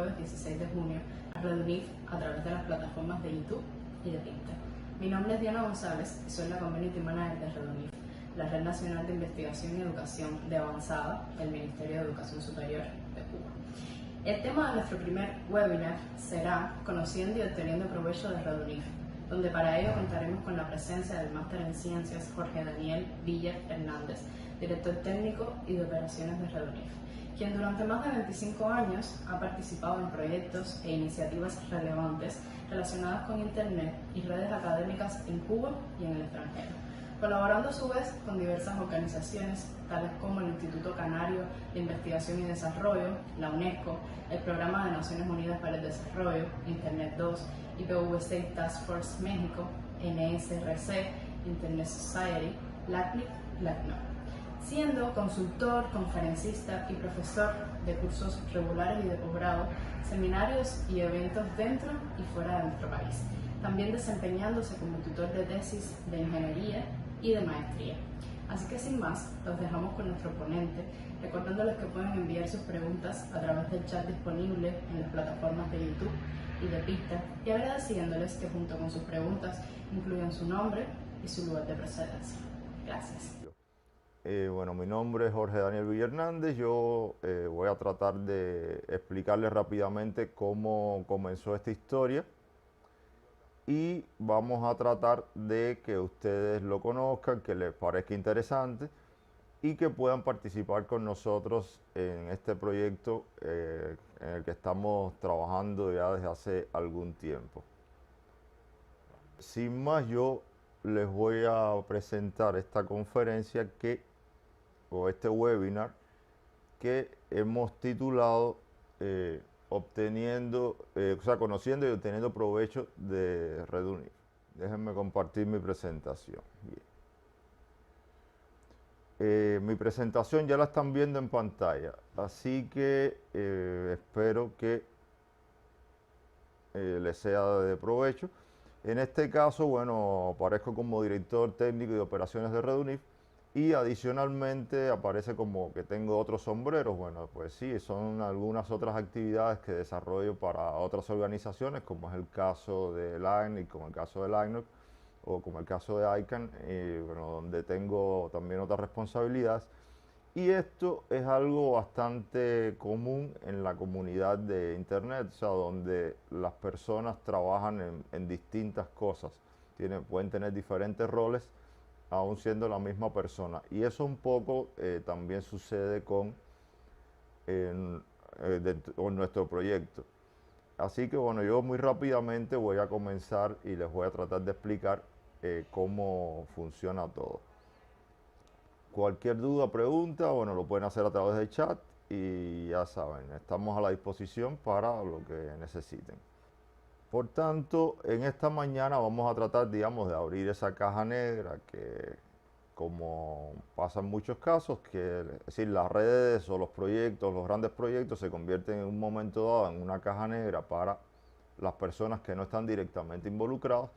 jueves 16 de junio a Redunif a través de las plataformas de YouTube y de Pinterest. Mi nombre es Diana González y soy la Community Manager de Redunif, la Red Nacional de Investigación y Educación de Avanzada del Ministerio de Educación Superior de Cuba. El tema de nuestro primer webinar será Conociendo y obteniendo provecho de Redunif, donde para ello contaremos con la presencia del Máster en Ciencias Jorge Daniel Villa Hernández, director técnico y de operaciones de Redunif, quien durante más de 25 años ha participado en proyectos e iniciativas relevantes relacionadas con Internet y redes académicas en Cuba y en el extranjero, colaborando a su vez con diversas organizaciones tales como el Instituto Canario de Investigación y Desarrollo, la UNESCO, el Programa de Naciones Unidas para el Desarrollo, Internet 2, IPVC Task Force México, NSRC, Internet Society, LACNIC, LACNOC, siendo consultor, conferencista y profesor de cursos regulares y de posgrado, seminarios y eventos dentro y fuera de nuestro país, también desempeñándose como tutor de tesis de ingeniería y de maestría. Así que sin más, los dejamos con nuestro ponente, recordándoles que pueden enviar sus preguntas a través del chat disponible en las plataformas de YouTube y de Pista, y agradeciéndoles que junto con sus preguntas incluyan su nombre y su lugar de procedencia. Gracias. Bueno, mi nombre es Jorge Daniel Villa Hernández. Yo voy a tratar de explicarles rápidamente cómo comenzó esta historia y vamos a tratar de que ustedes lo conozcan, que les parezca interesante y que puedan participar con nosotros en este proyecto en el que estamos trabajando ya desde hace algún tiempo. Sin más, yo les voy a presentar esta conferencia o este webinar que hemos titulado Conociendo y obteniendo provecho de Redunif. Déjenme compartir mi presentación. Mi presentación ya la están viendo en pantalla, así que espero que les sea de provecho. En este caso, bueno, aparezco como director técnico de operaciones de Redunif y adicionalmente aparece como que tengo otros sombreros. Bueno, pues sí, son algunas otras actividades que desarrollo para otras organizaciones, como es el caso de LACNIC, como el caso de LACNOC o como el caso de ICANN, bueno, donde tengo también otras responsabilidades. Y esto es algo bastante común en la comunidad de Internet, o sea, donde las personas trabajan en distintas cosas, pueden tener diferentes roles, aún siendo la misma persona. Y eso un poco también sucede con nuestro proyecto. Así que bueno, yo muy rápidamente voy a comenzar y les voy a tratar de explicar cómo funciona todo. Cualquier duda, pregunta, bueno, lo pueden hacer a través del chat y ya saben, estamos a la disposición para lo que necesiten. Por tanto, en esta mañana vamos a tratar, digamos, de abrir esa caja negra que, como pasa en muchos casos, es decir, las redes o los proyectos, los grandes proyectos se convierten en un momento dado en una caja negra para las personas que no están directamente involucradas.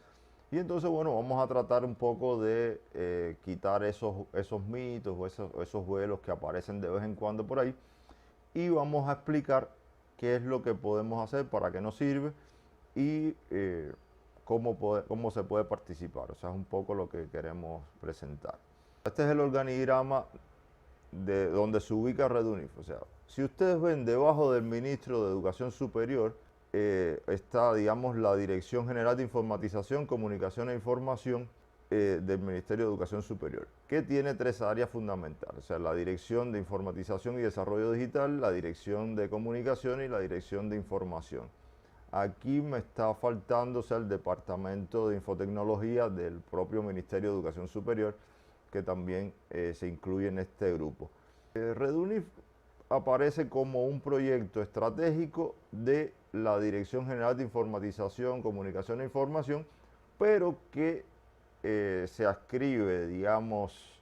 Y entonces, bueno, vamos a tratar un poco de quitar esos mitos o esos vuelos que aparecen de vez en cuando por ahí. Y vamos a explicar qué es lo que podemos hacer, para qué nos sirve y cómo se puede participar. O sea, es un poco lo que queremos presentar. Este es el organigrama de donde se ubica Redunif. O sea, si ustedes ven debajo del ministro de Educación Superior, está, digamos, la Dirección General de Informatización, Comunicación e Información del Ministerio de Educación Superior, que tiene tres áreas fundamentales, o sea, la Dirección de Informatización y Desarrollo Digital, la Dirección de Comunicación y la Dirección de Información. Aquí me está faltando, o sea, el Departamento de Infotecnología del propio Ministerio de Educación Superior, que también se incluye en este grupo. Redunif aparece como un proyecto estratégico de la Dirección General de Informatización, Comunicación e Información, pero que se adscribe, digamos,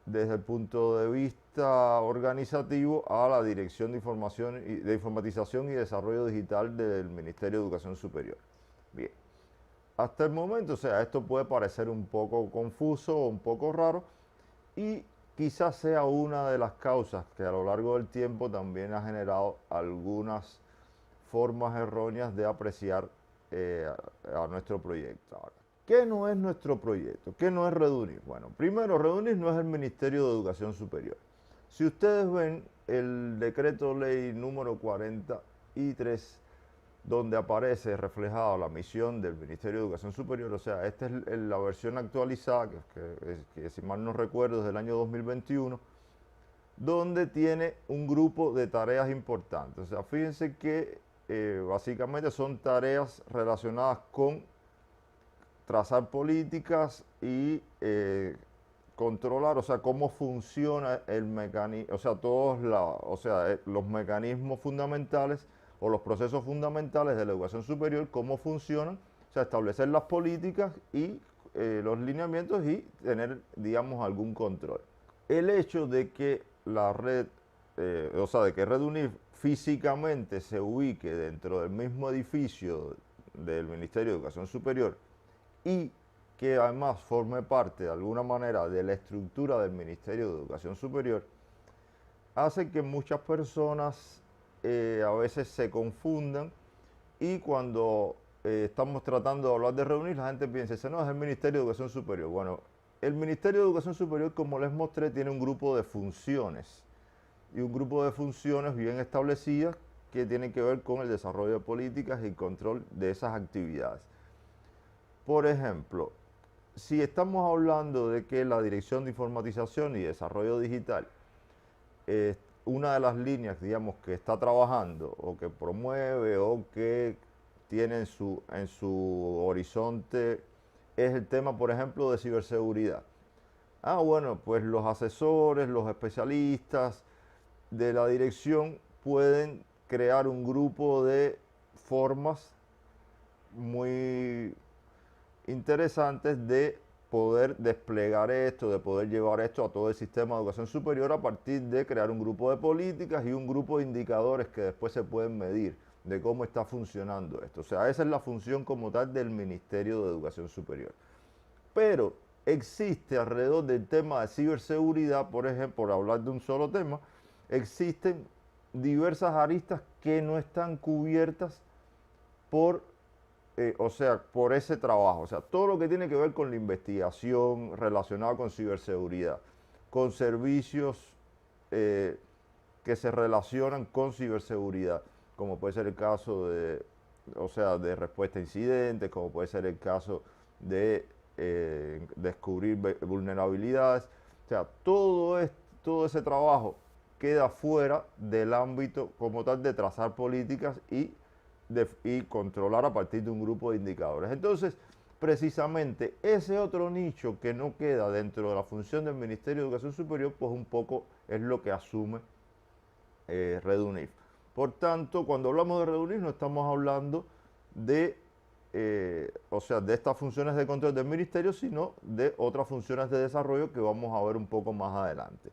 desde el punto de vista organizativo a la Dirección de Informatización y Desarrollo Digital del Ministerio de Educación Superior. Bien, hasta el momento, o sea, esto puede parecer un poco confuso o un poco raro, y quizás sea una de las causas que a lo largo del tiempo también ha generado algunas formas erróneas de apreciar a nuestro proyecto. Ahora, ¿qué no es nuestro proyecto? ¿Qué no es Redunif? Bueno, primero, Redunif no es el Ministerio de Educación Superior. Si ustedes ven el decreto ley número 43, donde aparece reflejada la misión del Ministerio de Educación Superior, o sea, esta es la versión actualizada, que si mal no recuerdo es del año 2021, donde tiene un grupo de tareas importantes. O sea, fíjense que básicamente son tareas relacionadas con trazar políticas y controlar, o sea, cómo funciona el mecanismo, o sea, los mecanismos fundamentales o los procesos fundamentales de la educación superior, cómo funcionan, o sea, establecer las políticas y los lineamientos y tener, digamos, algún control. El hecho de que la red, o sea, de que Redunif físicamente se ubique dentro del mismo edificio del Ministerio de Educación Superior y que además forme parte de alguna manera de la estructura del Ministerio de Educación Superior, hace que muchas personas a veces se confundan y cuando estamos tratando de hablar de reunir, la gente piensa, ese no es el Ministerio de Educación Superior. Bueno, el Ministerio de Educación Superior, como les mostré, tiene un grupo de funciones y un grupo de funciones bien establecidas que tienen que ver con el desarrollo de políticas y control de esas actividades. Por ejemplo, si estamos hablando de que la Dirección de Informatización y Desarrollo Digital es una de las líneas, digamos, que está trabajando o que promueve o que tiene en su horizonte, es el tema, por ejemplo, de ciberseguridad. Ah, bueno, pues los asesores, los especialistas de la dirección pueden crear un grupo de formas muy interesantes de poder desplegar esto, de poder llevar esto a todo el sistema de educación superior a partir de crear un grupo de políticas y un grupo de indicadores que después se pueden medir de cómo está funcionando esto. O sea, esa es la función como tal del Ministerio de Educación Superior. Pero existe alrededor del tema de ciberseguridad, por ejemplo, por hablar de un solo tema, existen diversas aristas que no están cubiertas por por ese trabajo, o sea, todo lo que tiene que ver con la investigación relacionada con ciberseguridad, con servicios que se relacionan con ciberseguridad, como puede ser el caso de respuesta a incidentes, como puede ser el caso de descubrir vulnerabilidades, o sea, todo ese trabajo queda fuera del ámbito como tal de trazar políticas y controlar a partir de un grupo de indicadores. Entonces, precisamente ese otro nicho que no queda dentro de la función del Ministerio de Educación Superior, pues un poco es lo que asume Redunif. Por tanto, cuando hablamos de Redunif no estamos hablando de, de estas funciones de control del Ministerio, sino de otras funciones de desarrollo que vamos a ver un poco más adelante.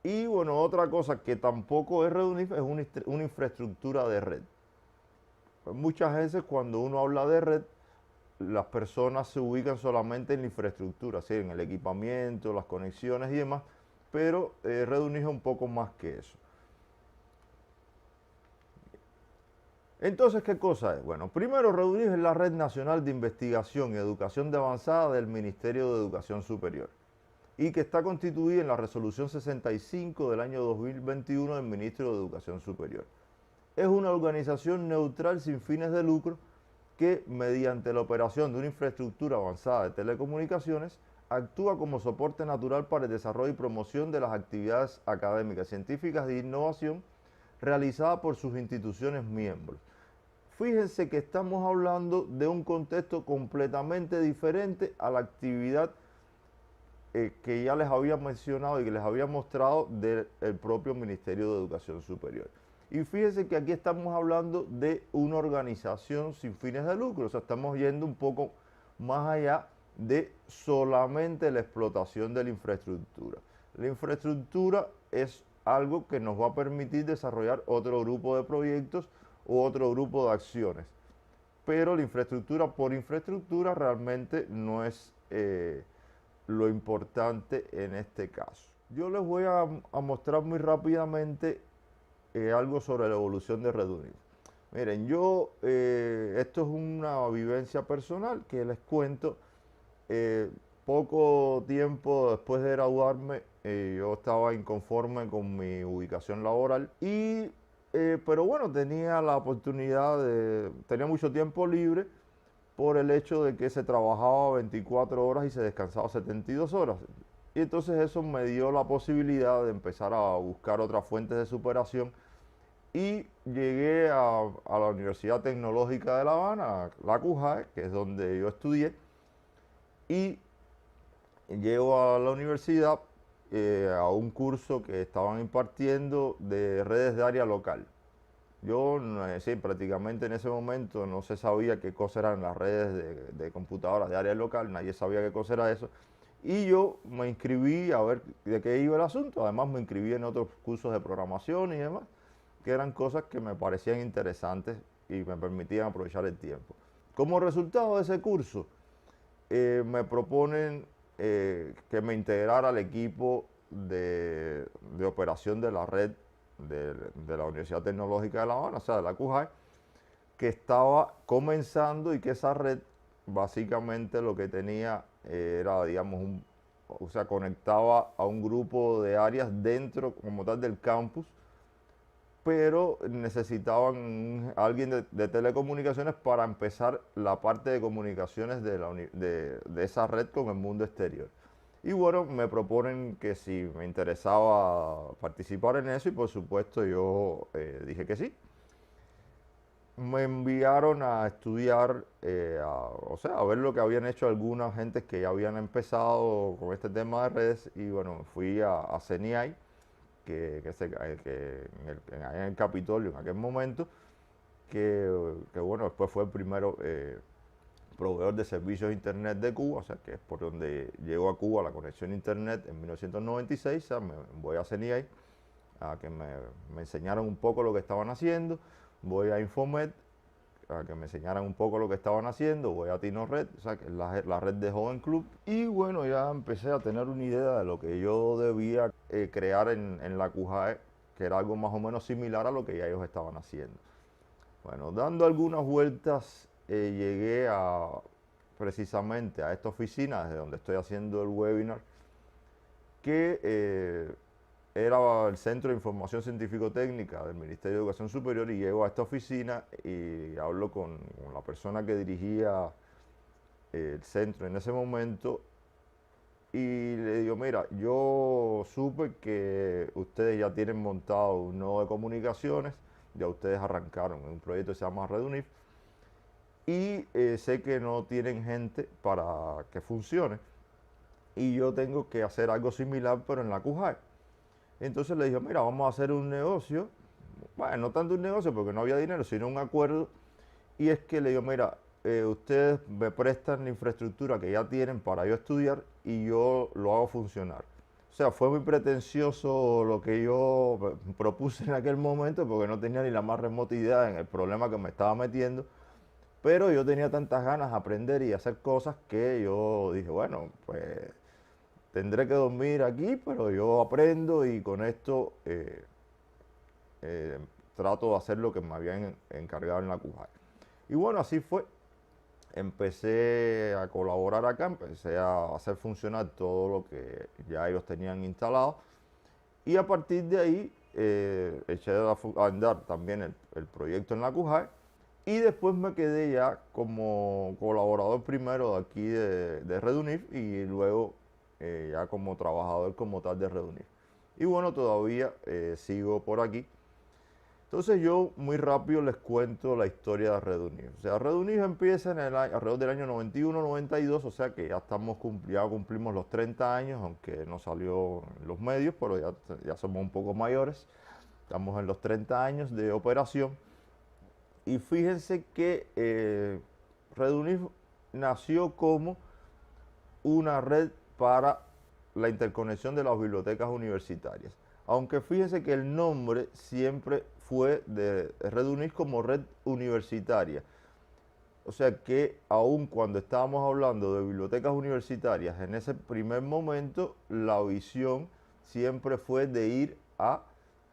Y bueno, otra cosa que tampoco es Redunif es una infraestructura de red. Muchas veces cuando uno habla de red, las personas se ubican solamente en la infraestructura, ¿sí? En el equipamiento, las conexiones y demás, pero Redunif es un poco más que eso. Entonces, ¿qué cosa es? Bueno, primero, Redunif es la Red Nacional de Investigación y Educación de Avanzada del Ministerio de Educación Superior y que está constituida en la Resolución 65 del año 2021 del Ministro de Educación Superior. Es una organización neutral sin fines de lucro que, mediante la operación de una infraestructura avanzada de telecomunicaciones, actúa como soporte natural para el desarrollo y promoción de las actividades académicas, científicas de innovación realizadas por sus instituciones miembros. Fíjense que estamos hablando de un contexto completamente diferente a la actividad que ya les había mencionado y que les había mostrado del propio Ministerio de Educación Superior. Y fíjense que aquí estamos hablando de una organización sin fines de lucro, o sea, estamos yendo un poco más allá de solamente la explotación de la infraestructura. La infraestructura es algo que nos va a permitir desarrollar otro grupo de proyectos u otro grupo de acciones, pero la infraestructura por infraestructura realmente no es lo importante en este caso. Yo les voy a mostrar muy rápidamente algo sobre la evolución de Redunif. Miren, esto es una vivencia personal que les cuento. Eh, Poco tiempo después de graduarme, yo estaba inconforme con mi ubicación laboral pero bueno, tenía la oportunidad tenía mucho tiempo libre por el hecho de que se trabajaba 24 horas y se descansaba 72 horas. Y entonces eso me dio la posibilidad de empezar a buscar otras fuentes de superación y llegué a la Universidad Tecnológica de La Habana, la CUJAE, que es donde yo estudié, y llego a la universidad a un curso que estaban impartiendo de redes de área local. Yo, sí, prácticamente en ese momento no se sabía qué cosas eran las redes de computadoras de área local, nadie sabía qué cosa era eso. Y yo me inscribí a ver de qué iba el asunto. Además me inscribí en otros cursos de programación y demás, que eran cosas que me parecían interesantes y me permitían aprovechar el tiempo. Como resultado de ese curso, me proponen que me integrara al equipo de operación de la red de la Universidad Tecnológica de La Habana, o sea, de la CUJAI, que estaba comenzando y que esa red básicamente lo que tenía era, digamos, o sea, conectaba a un grupo de áreas dentro como tal del campus, pero necesitaban alguien de telecomunicaciones para empezar la parte de comunicaciones de esa red con el mundo exterior. Y bueno, me proponen que si me interesaba participar en eso y por supuesto yo dije que sí. Me enviaron a estudiar, o sea, a ver lo que habían hecho algunas gentes que ya habían empezado con este tema de redes y bueno, fui a CENIAI que en el Capitolio en aquel momento, que bueno, después fue el primero proveedor de servicios de Internet de Cuba, o sea, que es por donde llegó a Cuba la conexión a Internet en 1996, o sea, me voy a CENIAI a que me enseñaran un poco lo que estaban haciendo, voy a Infomet a que me enseñaran un poco lo que estaban haciendo, voy a TinoRed, o sea, que es la red de Joven Club, y bueno, ya empecé a tener una idea de lo que yo debía crear en la CUJAE, que era algo más o menos similar a lo que ya ellos estaban haciendo. Bueno, dando algunas vueltas, llegué precisamente a esta oficina, desde donde estoy haciendo el webinar, que era el Centro de Información Científico-Técnica del Ministerio de Educación Superior y llego a esta oficina y hablo con la persona que dirigía el centro en ese momento y le digo, mira, yo supe que ustedes ya tienen montado un nodo de comunicaciones, ya ustedes arrancaron en un proyecto que se llama RedUnif y sé que no tienen gente para que funcione y yo tengo que hacer algo similar pero en la CUJAI. Entonces le dije, mira, vamos a hacer un negocio, bueno, no tanto un negocio porque no había dinero, sino un acuerdo. Y es que le digo, mira, ustedes me prestan la infraestructura que ya tienen para yo estudiar y yo lo hago funcionar. O sea, fue muy pretencioso lo que yo propuse en aquel momento porque no tenía ni la más remota idea en el problema que me estaba metiendo. Pero yo tenía tantas ganas de aprender y hacer cosas que yo dije, bueno, pues tendré que dormir aquí, pero yo aprendo y con esto trato de hacer lo que me habían encargado en la CUJAI. Y bueno, así fue. Empecé a colaborar acá, empecé a hacer funcionar todo lo que ya ellos tenían instalado. Y a partir de ahí eché a andar también el proyecto en la CUJAI. Y después me quedé ya como colaborador primero de aquí de RedUnif y luego ya como trabajador como tal de RedUnif. Y bueno, todavía sigo por aquí. Entonces yo muy rápido les cuento la historia de RedUnif. O sea, RedUnif empieza alrededor del año 91-92, o sea que ya ya cumplimos los 30 años, aunque no salió en los medios, pero ya somos un poco mayores. Estamos en los 30 años de operación. Y fíjense que RedUnif nació como una red para la interconexión de las bibliotecas universitarias. Aunque fíjense que el nombre siempre fue de RedUnif como red universitaria. O sea que aun cuando estábamos hablando de bibliotecas universitarias, en ese primer momento la visión siempre fue de ir a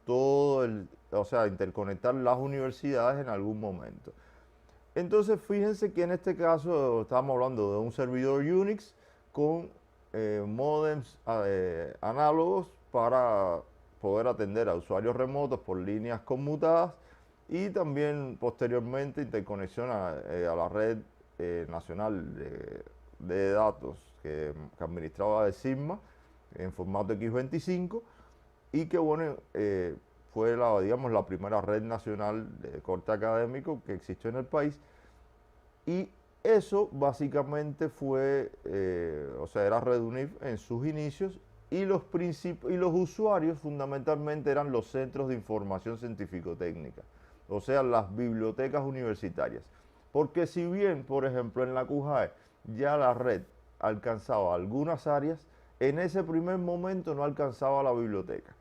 o sea, interconectar las universidades en algún momento. Entonces, fíjense que en este caso estamos hablando de un servidor Unix con módems análogos para poder atender a usuarios remotos por líneas conmutadas y también posteriormente interconexión a la red nacional de datos que administraba de Sigma en formato X25 y que bueno, fue digamos, la primera red nacional de corte académico que existió en el país. Y eso básicamente fue, o sea, era Redunif en sus inicios y los usuarios fundamentalmente eran los centros de información científico-técnica, o sea, las bibliotecas universitarias. Porque si bien, por ejemplo, en la CUJAE ya la red alcanzaba algunas áreas, en ese primer momento no alcanzaba la biblioteca.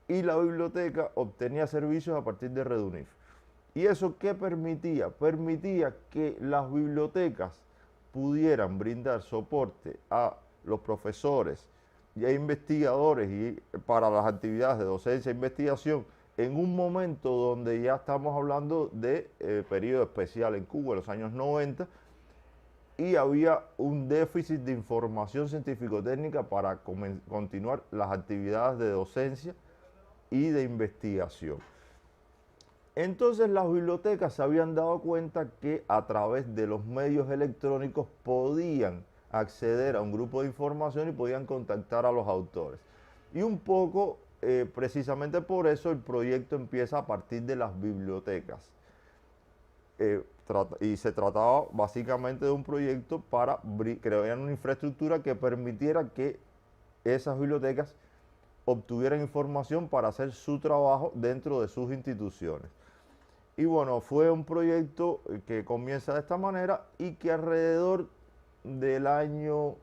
Y la biblioteca obtenía servicios a partir de Redunif. ¿Y eso qué permitía? Permitía que las bibliotecas pudieran brindar soporte a los profesores y a investigadores y para las actividades de docencia e investigación en un momento donde ya estamos hablando de periodo especial en Cuba, en los años 90, y había un déficit de información científico-técnica para continuar las actividades de docencia y de investigación. Entonces las bibliotecas se habían dado cuenta que a través de los medios electrónicos podían acceder a un grupo de información y podían contactar a los autores. Y un poco, precisamente por eso, el proyecto empieza a partir de las bibliotecas. Y se trataba básicamente de un proyecto para crear una infraestructura que permitiera que esas bibliotecas obtuvieran información para hacer su trabajo dentro de sus instituciones. Y bueno, fue un proyecto que comienza de esta manera y que alrededor del año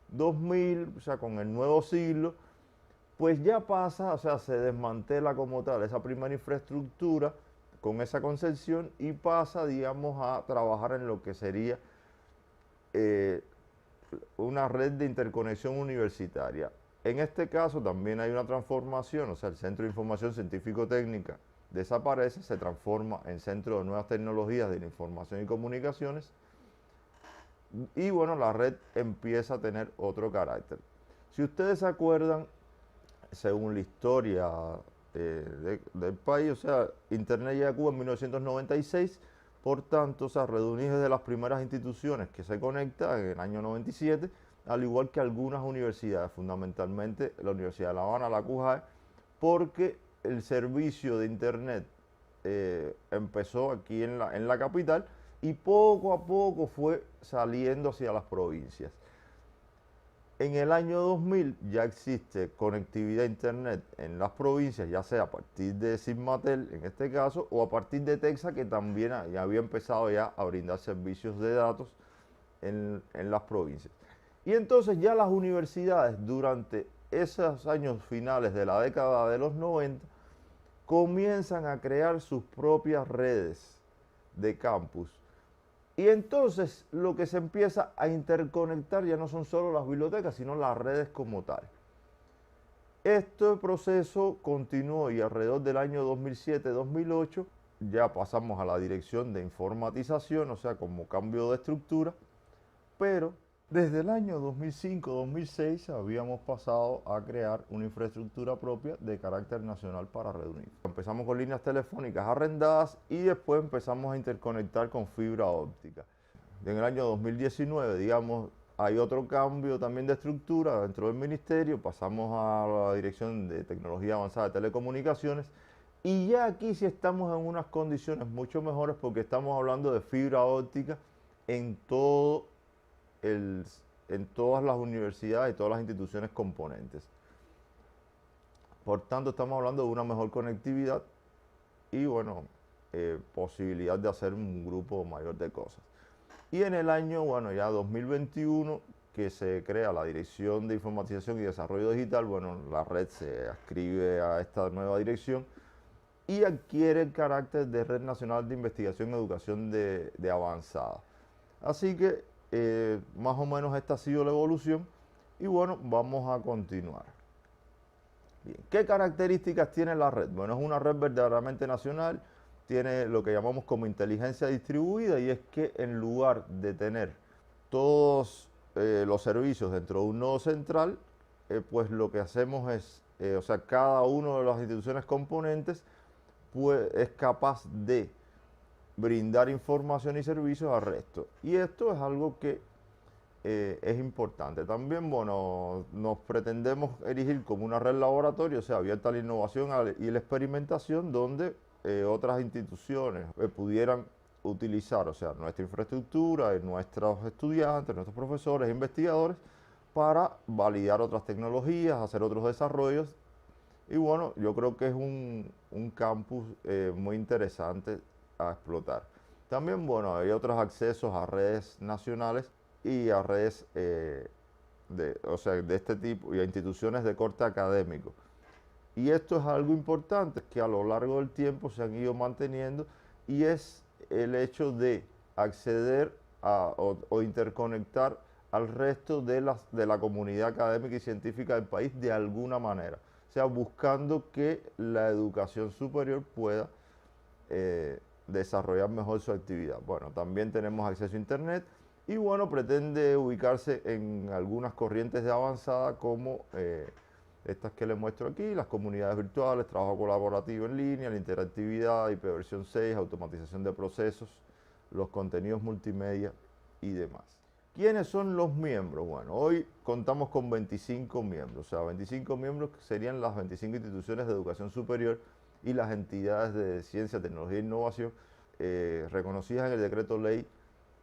2000, o sea, con el nuevo siglo, pues ya pasa, o sea, se desmantela como tal esa primera infraestructura con esa concepción y pasa, digamos, a trabajar en lo que sería una red de interconexión universitaria. En este caso también hay una transformación, o sea, el Centro de Información Científico-Técnica desaparece, se transforma en Centro de Nuevas Tecnologías de la Información y Comunicaciones y bueno, la red empieza a tener otro carácter. Si ustedes se acuerdan, según la historia del país, o sea, Internet llega a Cuba en 1996, por tanto, o sea, Redunif es de las primeras instituciones que se conecta en el año 97, al igual que algunas universidades, fundamentalmente la Universidad de La Habana, la CUJAE, porque el servicio de Internet empezó aquí en la capital y poco a poco fue saliendo hacia las provincias. En el año 2000 ya existe conectividad a Internet en las provincias, ya sea a partir de Sigmatel en este caso, o a partir de Texas, que también ya había empezado ya a brindar servicios de datos en las provincias. Y entonces ya las universidades durante esos años finales de la década de los 90 comienzan a crear sus propias redes de campus. Y entonces lo que se empieza a interconectar ya no son solo las bibliotecas, sino las redes como tal. Este proceso continuó y alrededor del año 2007-2008 ya pasamos a la dirección de informatización, o sea, como cambio de estructura, pero desde el año 2005-2006 habíamos pasado a crear una infraestructura propia de carácter nacional para Redunif. Empezamos con líneas telefónicas arrendadas y después empezamos a interconectar con fibra óptica. En el año 2019, digamos, hay otro cambio también de estructura dentro del ministerio, pasamos a la Dirección de Tecnología Avanzada de Telecomunicaciones y ya aquí sí estamos en unas condiciones mucho mejores porque estamos hablando de fibra óptica en todas las universidades y todas las instituciones componentes. Por tanto, estamos hablando de una mejor conectividad y, bueno, posibilidad de hacer un grupo mayor de cosas. Y en el año, bueno, ya 2021, que se crea la Dirección de Informatización y Desarrollo Digital, bueno, la red se adscribe a esta nueva dirección y adquiere el carácter de Red Nacional de Investigación y Educación de Avanzada. Así que más o menos esta ha sido la evolución y bueno, vamos a continuar. Bien, ¿qué características tiene la red? Bueno, es una red verdaderamente nacional, tiene lo que llamamos como inteligencia distribuida, y es que en lugar de tener todos los servicios dentro de un nodo central, pues lo que hacemos es, o sea, cada una de las instituciones componentes pues, es capaz de brindar información y servicios al resto. Y esto es algo que es importante. También, bueno, nos pretendemos erigir como una red laboratorio, o sea, abierta a la innovación y la experimentación, donde otras instituciones pudieran utilizar, o sea, nuestra infraestructura, nuestros estudiantes, nuestros profesores, investigadores, para validar otras tecnologías, hacer otros desarrollos. Y bueno, yo creo que es un campus muy interesante a explotar. También, bueno, hay otros accesos a redes nacionales y a redes o sea, de este tipo y a instituciones de corte académico. Y esto es algo importante que a lo largo del tiempo se han ido manteniendo, y es el hecho de acceder o interconectar al resto de la comunidad académica y científica del país de alguna manera. O sea, buscando que la educación superior pueda desarrollar mejor su actividad. Bueno, también tenemos acceso a Internet y bueno, pretende ubicarse en algunas corrientes de avanzada como estas que les muestro aquí, las comunidades virtuales, trabajo colaborativo en línea, la interactividad, IPv6, automatización de procesos, los contenidos multimedia y demás. ¿Quiénes son los miembros? Bueno, hoy contamos con 25 miembros, o sea, 25 miembros que serían las 25 instituciones de educación superior y las entidades de ciencia, tecnología e innovación reconocidas en el decreto ley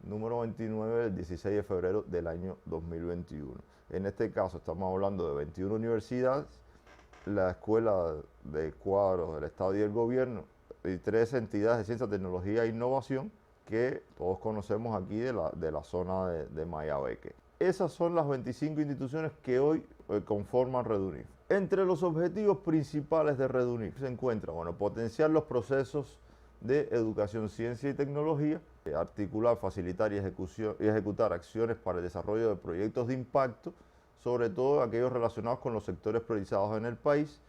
número 29 del 16 de febrero del año 2021. En este caso estamos hablando de 21 universidades, la Escuela de Cuadros del Estado y del Gobierno y 3 entidades de ciencia, tecnología e innovación que todos conocemos aquí de la zona de Mayabeque. Esas son las 25 instituciones que hoy conforman RedUNIF. Entre los objetivos principales de RedUNIF se encuentra, bueno, potenciar los procesos de educación, ciencia y tecnología, articular, facilitar y ejecutar acciones para el desarrollo de proyectos de impacto, sobre todo aquellos relacionados con los sectores priorizados en el país,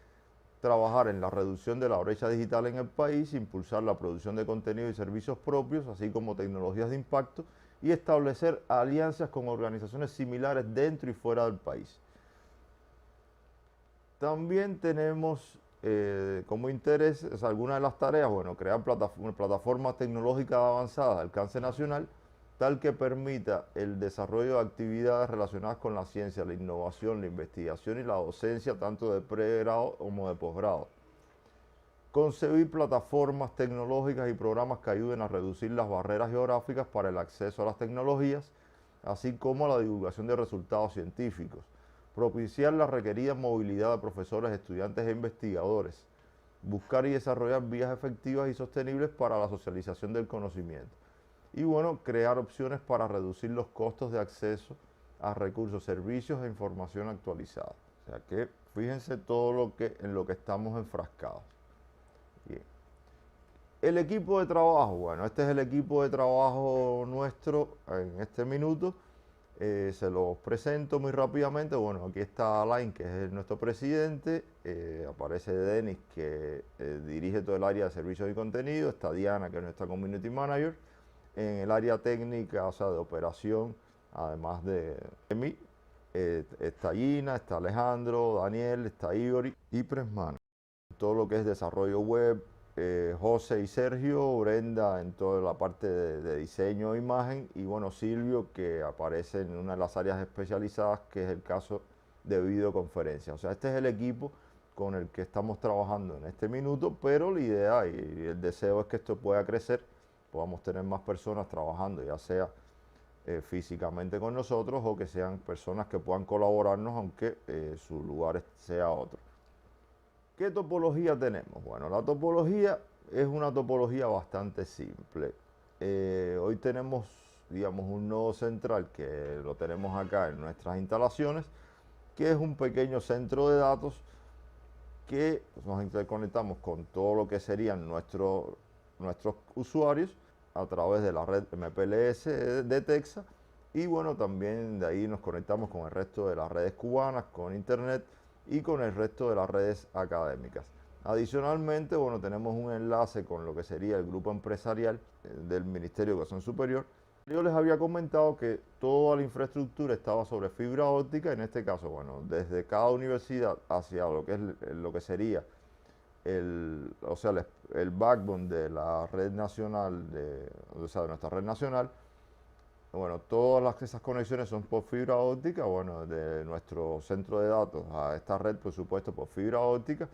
trabajar en la reducción de la brecha digital en el país, impulsar la producción de contenidos y servicios propios, así como tecnologías de impacto, y establecer alianzas con organizaciones similares dentro y fuera del país. También tenemos como interés, o sea, algunas de las tareas, bueno, crear plataformas tecnológicas avanzadas de alcance nacional, tal que permita el desarrollo de actividades relacionadas con la ciencia, la innovación, la investigación y la docencia, tanto de pregrado como de posgrado. Concebir plataformas tecnológicas y programas que ayuden a reducir las barreras geográficas para el acceso a las tecnologías, así como a la divulgación de resultados científicos. Propiciar la requerida movilidad de profesores, estudiantes e investigadores. Buscar y desarrollar vías efectivas y sostenibles para la socialización del conocimiento. Y bueno, crear opciones para reducir los costos de acceso a recursos, servicios e información actualizada. O sea que fíjense todo en lo que estamos enfrascados. Bien. El equipo de trabajo, bueno, este es el equipo de trabajo nuestro en este minuto. Se los presento muy rápidamente. Bueno, aquí está Alain, que es nuestro presidente. Aparece Denis, que dirige todo el área de servicios y contenido. Está Diana, que es nuestra community manager. En el área técnica, o sea, de operación, además de mí, está Gina, está Alejandro, Daniel, está Igor y Presman. Todo lo que es desarrollo web, José y Sergio, Brenda en toda la parte de diseño e imagen, y bueno, Silvio, que aparece en una de las áreas especializadas, que es el caso de videoconferencia. O sea, este es el equipo con el que estamos trabajando en este minuto, pero la idea y el deseo es que esto pueda crecer, podamos tener más personas trabajando, ya sea físicamente con nosotros o que sean personas que puedan colaborarnos, aunque su lugar sea otro. ¿Qué topología tenemos? Bueno, la topología es una topología bastante simple. Hoy tenemos, digamos, un nodo central que lo tenemos acá en nuestras instalaciones, que es un pequeño centro de datos que nos interconectamos con todo lo que serían nuestros usuarios a través de la red MPLS de Texas, y bueno, también de ahí nos conectamos con el resto de las redes cubanas, con internet, y con el resto de las redes académicas. Adicionalmente, bueno, tenemos un enlace con lo que sería el grupo empresarial del Ministerio de Educación Superior. Yo les había comentado que toda la infraestructura estaba sobre fibra óptica, en este caso, bueno, desde cada universidad hacia lo que es lo que sería el backbone de la red nacional, de nuestra red nacional. Bueno, esas conexiones son por fibra óptica, bueno, de nuestro centro de datos a esta red, por supuesto, por fibra óptica.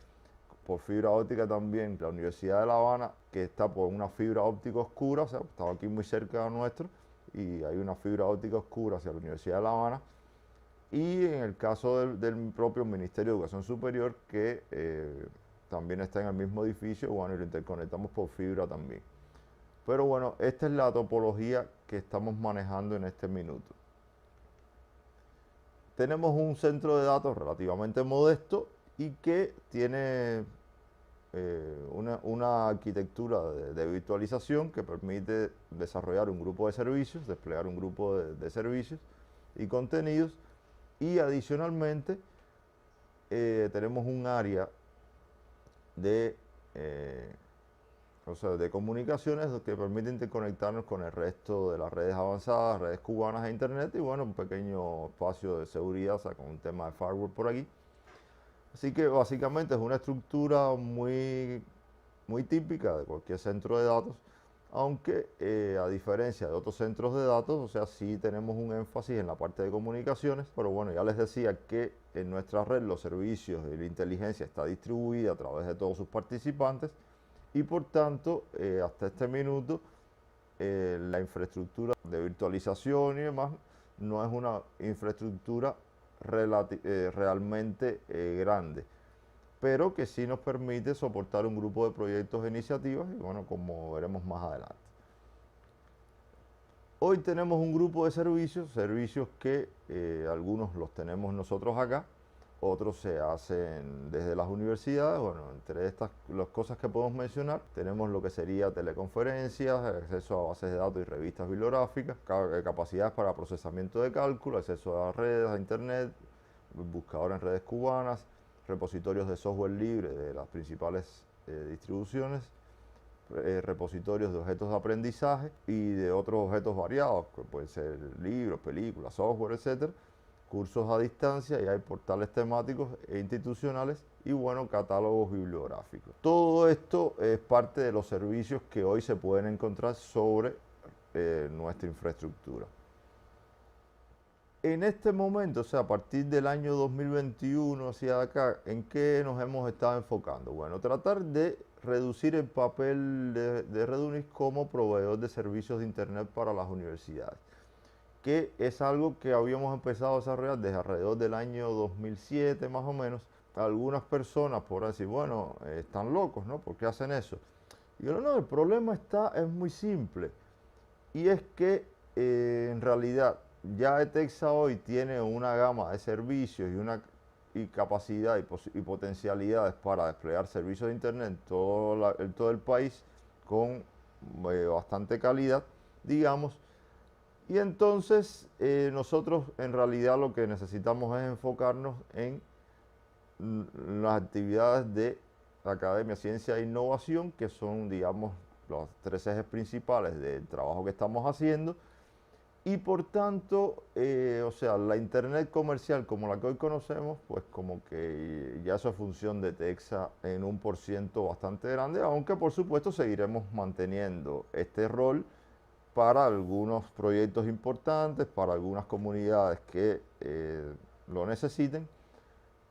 Por fibra óptica también la Universidad de La Habana, que está por una fibra óptica oscura, o sea, estaba aquí muy cerca de nuestro, y hay una fibra óptica oscura hacia la Universidad de La Habana. Y en el caso del propio Ministerio de Educación Superior, que también está en el mismo edificio, bueno, y lo interconectamos por fibra también. Pero bueno, esta es la topología que estamos manejando en este minuto. Tenemos un centro de datos relativamente modesto y que tiene una arquitectura de virtualización que permite desarrollar un grupo de servicios, desplegar un grupo de servicios y contenidos, y adicionalmente tenemos un área de comunicaciones que permite interconectarnos con el resto de las redes avanzadas, redes cubanas e internet, y bueno, un pequeño espacio de seguridad, o sea, con un tema de firewall por aquí. Así que básicamente es una estructura muy, muy típica de cualquier centro de datos, aunque a diferencia de otros centros de datos, o sea, sí tenemos un énfasis en la parte de comunicaciones, pero bueno, ya les decía que en nuestra red los servicios y la inteligencia está distribuida a través de todos sus participantes, y por tanto, hasta este minuto, la infraestructura de virtualización y demás no es una infraestructura realmente grande, pero que sí nos permite soportar un grupo de proyectos e iniciativas, y bueno, como veremos más adelante. Hoy tenemos un grupo de servicios que algunos los tenemos nosotros acá, otros se hacen desde las universidades. Bueno, entre las cosas que podemos mencionar, tenemos lo que sería teleconferencias, acceso a bases de datos y revistas bibliográficas, capacidades para procesamiento de cálculo, acceso a redes, a internet, buscador en redes cubanas, repositorios de software libre de las principales distribuciones, repositorios de objetos de aprendizaje y de otros objetos variados, que pueden ser libros, películas, software, etcétera, cursos a distancia, y hay portales temáticos e institucionales y bueno, catálogos bibliográficos. Todo esto es parte de los servicios que hoy se pueden encontrar sobre nuestra infraestructura. En este momento, o sea, a partir del año 2021 hacia acá, ¿en qué nos hemos estado enfocando? Bueno, tratar de reducir el papel de Redunis como proveedor de servicios de Internet para las universidades, que es algo que habíamos empezado a desarrollar desde alrededor del año 2007 más o menos. Algunas personas podrán decir, bueno, están locos, ¿no? ¿Por qué hacen eso? Y yo no, el problema es muy simple, y es que en realidad ya ETEXA hoy tiene una gama de servicios y capacidad y potencialidades para desplegar servicios de Internet en todo el país con bastante calidad, digamos. Y entonces nosotros en realidad lo que necesitamos es enfocarnos en las actividades de Academia, Ciencia e Innovación, que son, digamos, los tres ejes principales del trabajo que estamos haciendo. Y por tanto, la Internet comercial como la que hoy conocemos, pues como que ya eso es función de ETEXA en un % bastante grande, aunque por supuesto seguiremos manteniendo este rol para algunos proyectos importantes, para algunas comunidades que lo necesiten,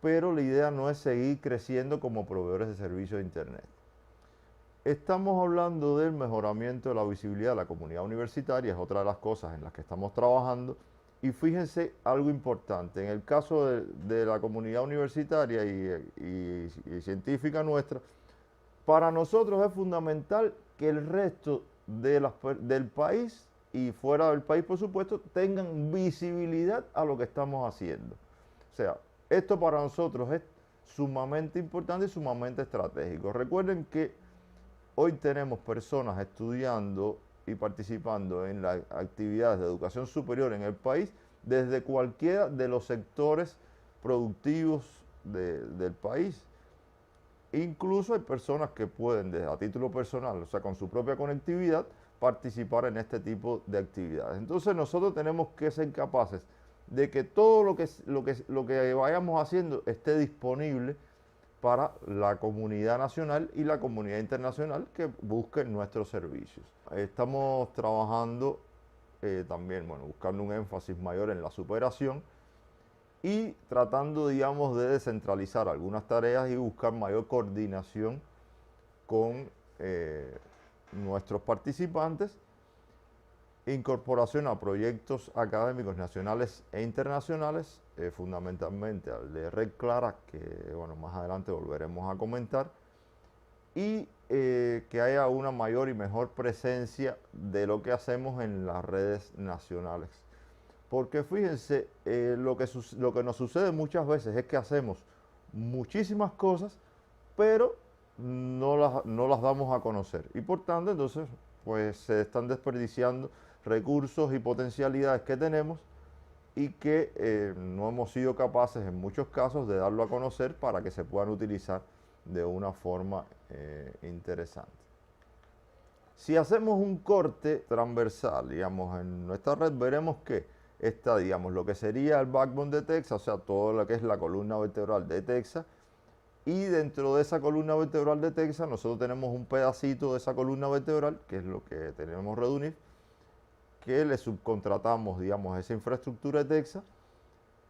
pero la idea no es seguir creciendo como proveedores de servicios de Internet. Estamos hablando del mejoramiento de la visibilidad de la comunidad universitaria, es otra de las cosas en las que estamos trabajando. Y fíjense algo importante, en el caso de la comunidad universitaria y científica nuestra, para nosotros es fundamental que el resto del país y fuera del país, por supuesto, tengan visibilidad a lo que estamos haciendo. O sea, esto para nosotros es sumamente importante y sumamente estratégico. Recuerden que hoy tenemos personas estudiando y participando en las actividades de educación superior en el país desde cualquiera de los sectores productivos del país. Incluso hay personas que pueden, a título personal, o sea, con su propia conectividad, participar en este tipo de actividades. Entonces nosotros tenemos que ser capaces de que todo lo que vayamos haciendo esté disponible para la comunidad nacional y la comunidad internacional que busquen nuestros servicios. Estamos trabajando también, bueno, buscando un énfasis mayor en la superación y tratando, digamos, de descentralizar algunas tareas y buscar mayor coordinación con nuestros participantes, incorporación a proyectos académicos nacionales e internacionales, fundamentalmente al de Red Clara, que bueno, más adelante volveremos a comentar, y que haya una mayor y mejor presencia de lo que hacemos en las redes nacionales. Porque fíjense, lo que nos sucede muchas veces es que hacemos muchísimas cosas, pero no las damos a conocer. Y por tanto, entonces, pues se están desperdiciando recursos y potencialidades que tenemos y que no hemos sido capaces en muchos casos de darlo a conocer para que se puedan utilizar de una forma interesante. Si hacemos un corte transversal, digamos, en nuestra red, veremos que está, digamos, lo que sería el backbone de Texa, o sea, todo lo que es la columna vertebral de Texa, y dentro de esa columna vertebral de Texa nosotros tenemos un pedacito de esa columna vertebral, que es lo que tenemos Redunif, que le subcontratamos, digamos, esa infraestructura de Texa,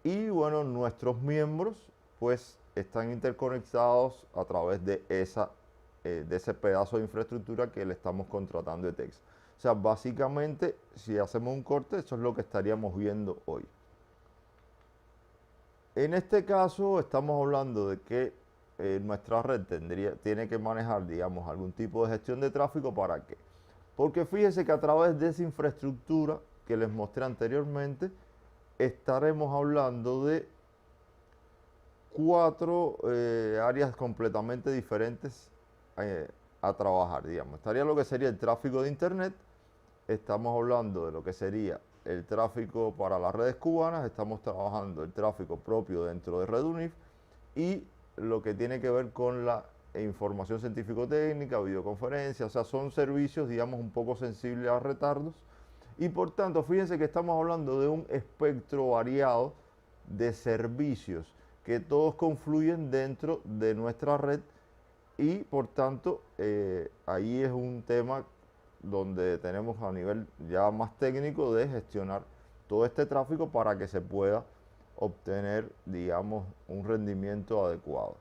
y bueno, nuestros miembros pues están interconectados a través de ese pedazo de infraestructura que le estamos contratando de Texa. O sea, básicamente, si hacemos un corte, eso es lo que estaríamos viendo hoy. En este caso, estamos hablando de que nuestra red tiene que manejar, digamos, algún tipo de gestión de tráfico. ¿Para qué? Porque fíjense que a través de esa infraestructura que les mostré anteriormente, estaremos hablando de 4 áreas completamente diferentes a trabajar, digamos. Estaría lo que sería el tráfico de Internet, estamos hablando de lo que sería el tráfico para las redes cubanas, estamos trabajando el tráfico propio dentro de Redunif y lo que tiene que ver con la información científico-técnica, videoconferencia, o sea, son servicios, digamos, un poco sensibles a retardos y por tanto, fíjense que estamos hablando de un espectro variado de servicios que todos confluyen dentro de nuestra red y por tanto, ahí es un tema donde tenemos a nivel ya más técnico de gestionar todo este tráfico para que se pueda obtener, digamos, un rendimiento adecuado.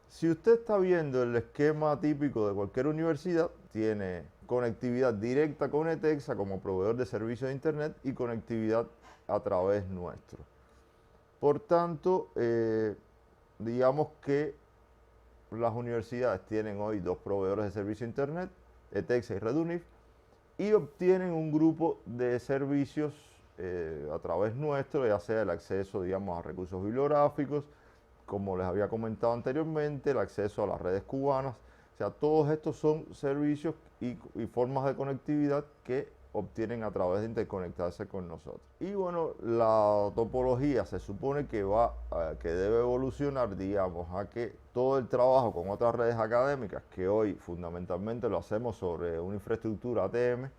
Si usted está viendo el esquema típico de cualquier universidad, tiene conectividad directa con ETEXA como proveedor de servicios de Internet y conectividad a través nuestro. Por tanto, digamos que las universidades tienen hoy 2 proveedores de servicio de Internet, ETEXA y Redunif, y obtienen un grupo de servicios a través nuestro, ya sea el acceso, digamos, a recursos bibliográficos, como les había comentado anteriormente, el acceso a las redes cubanas. O sea, todos estos son servicios y formas de conectividad que obtienen a través de interconectarse con nosotros. Y bueno, la topología se supone que que debe evolucionar, digamos, a que todo el trabajo con otras redes académicas, que hoy fundamentalmente lo hacemos sobre una infraestructura ATM,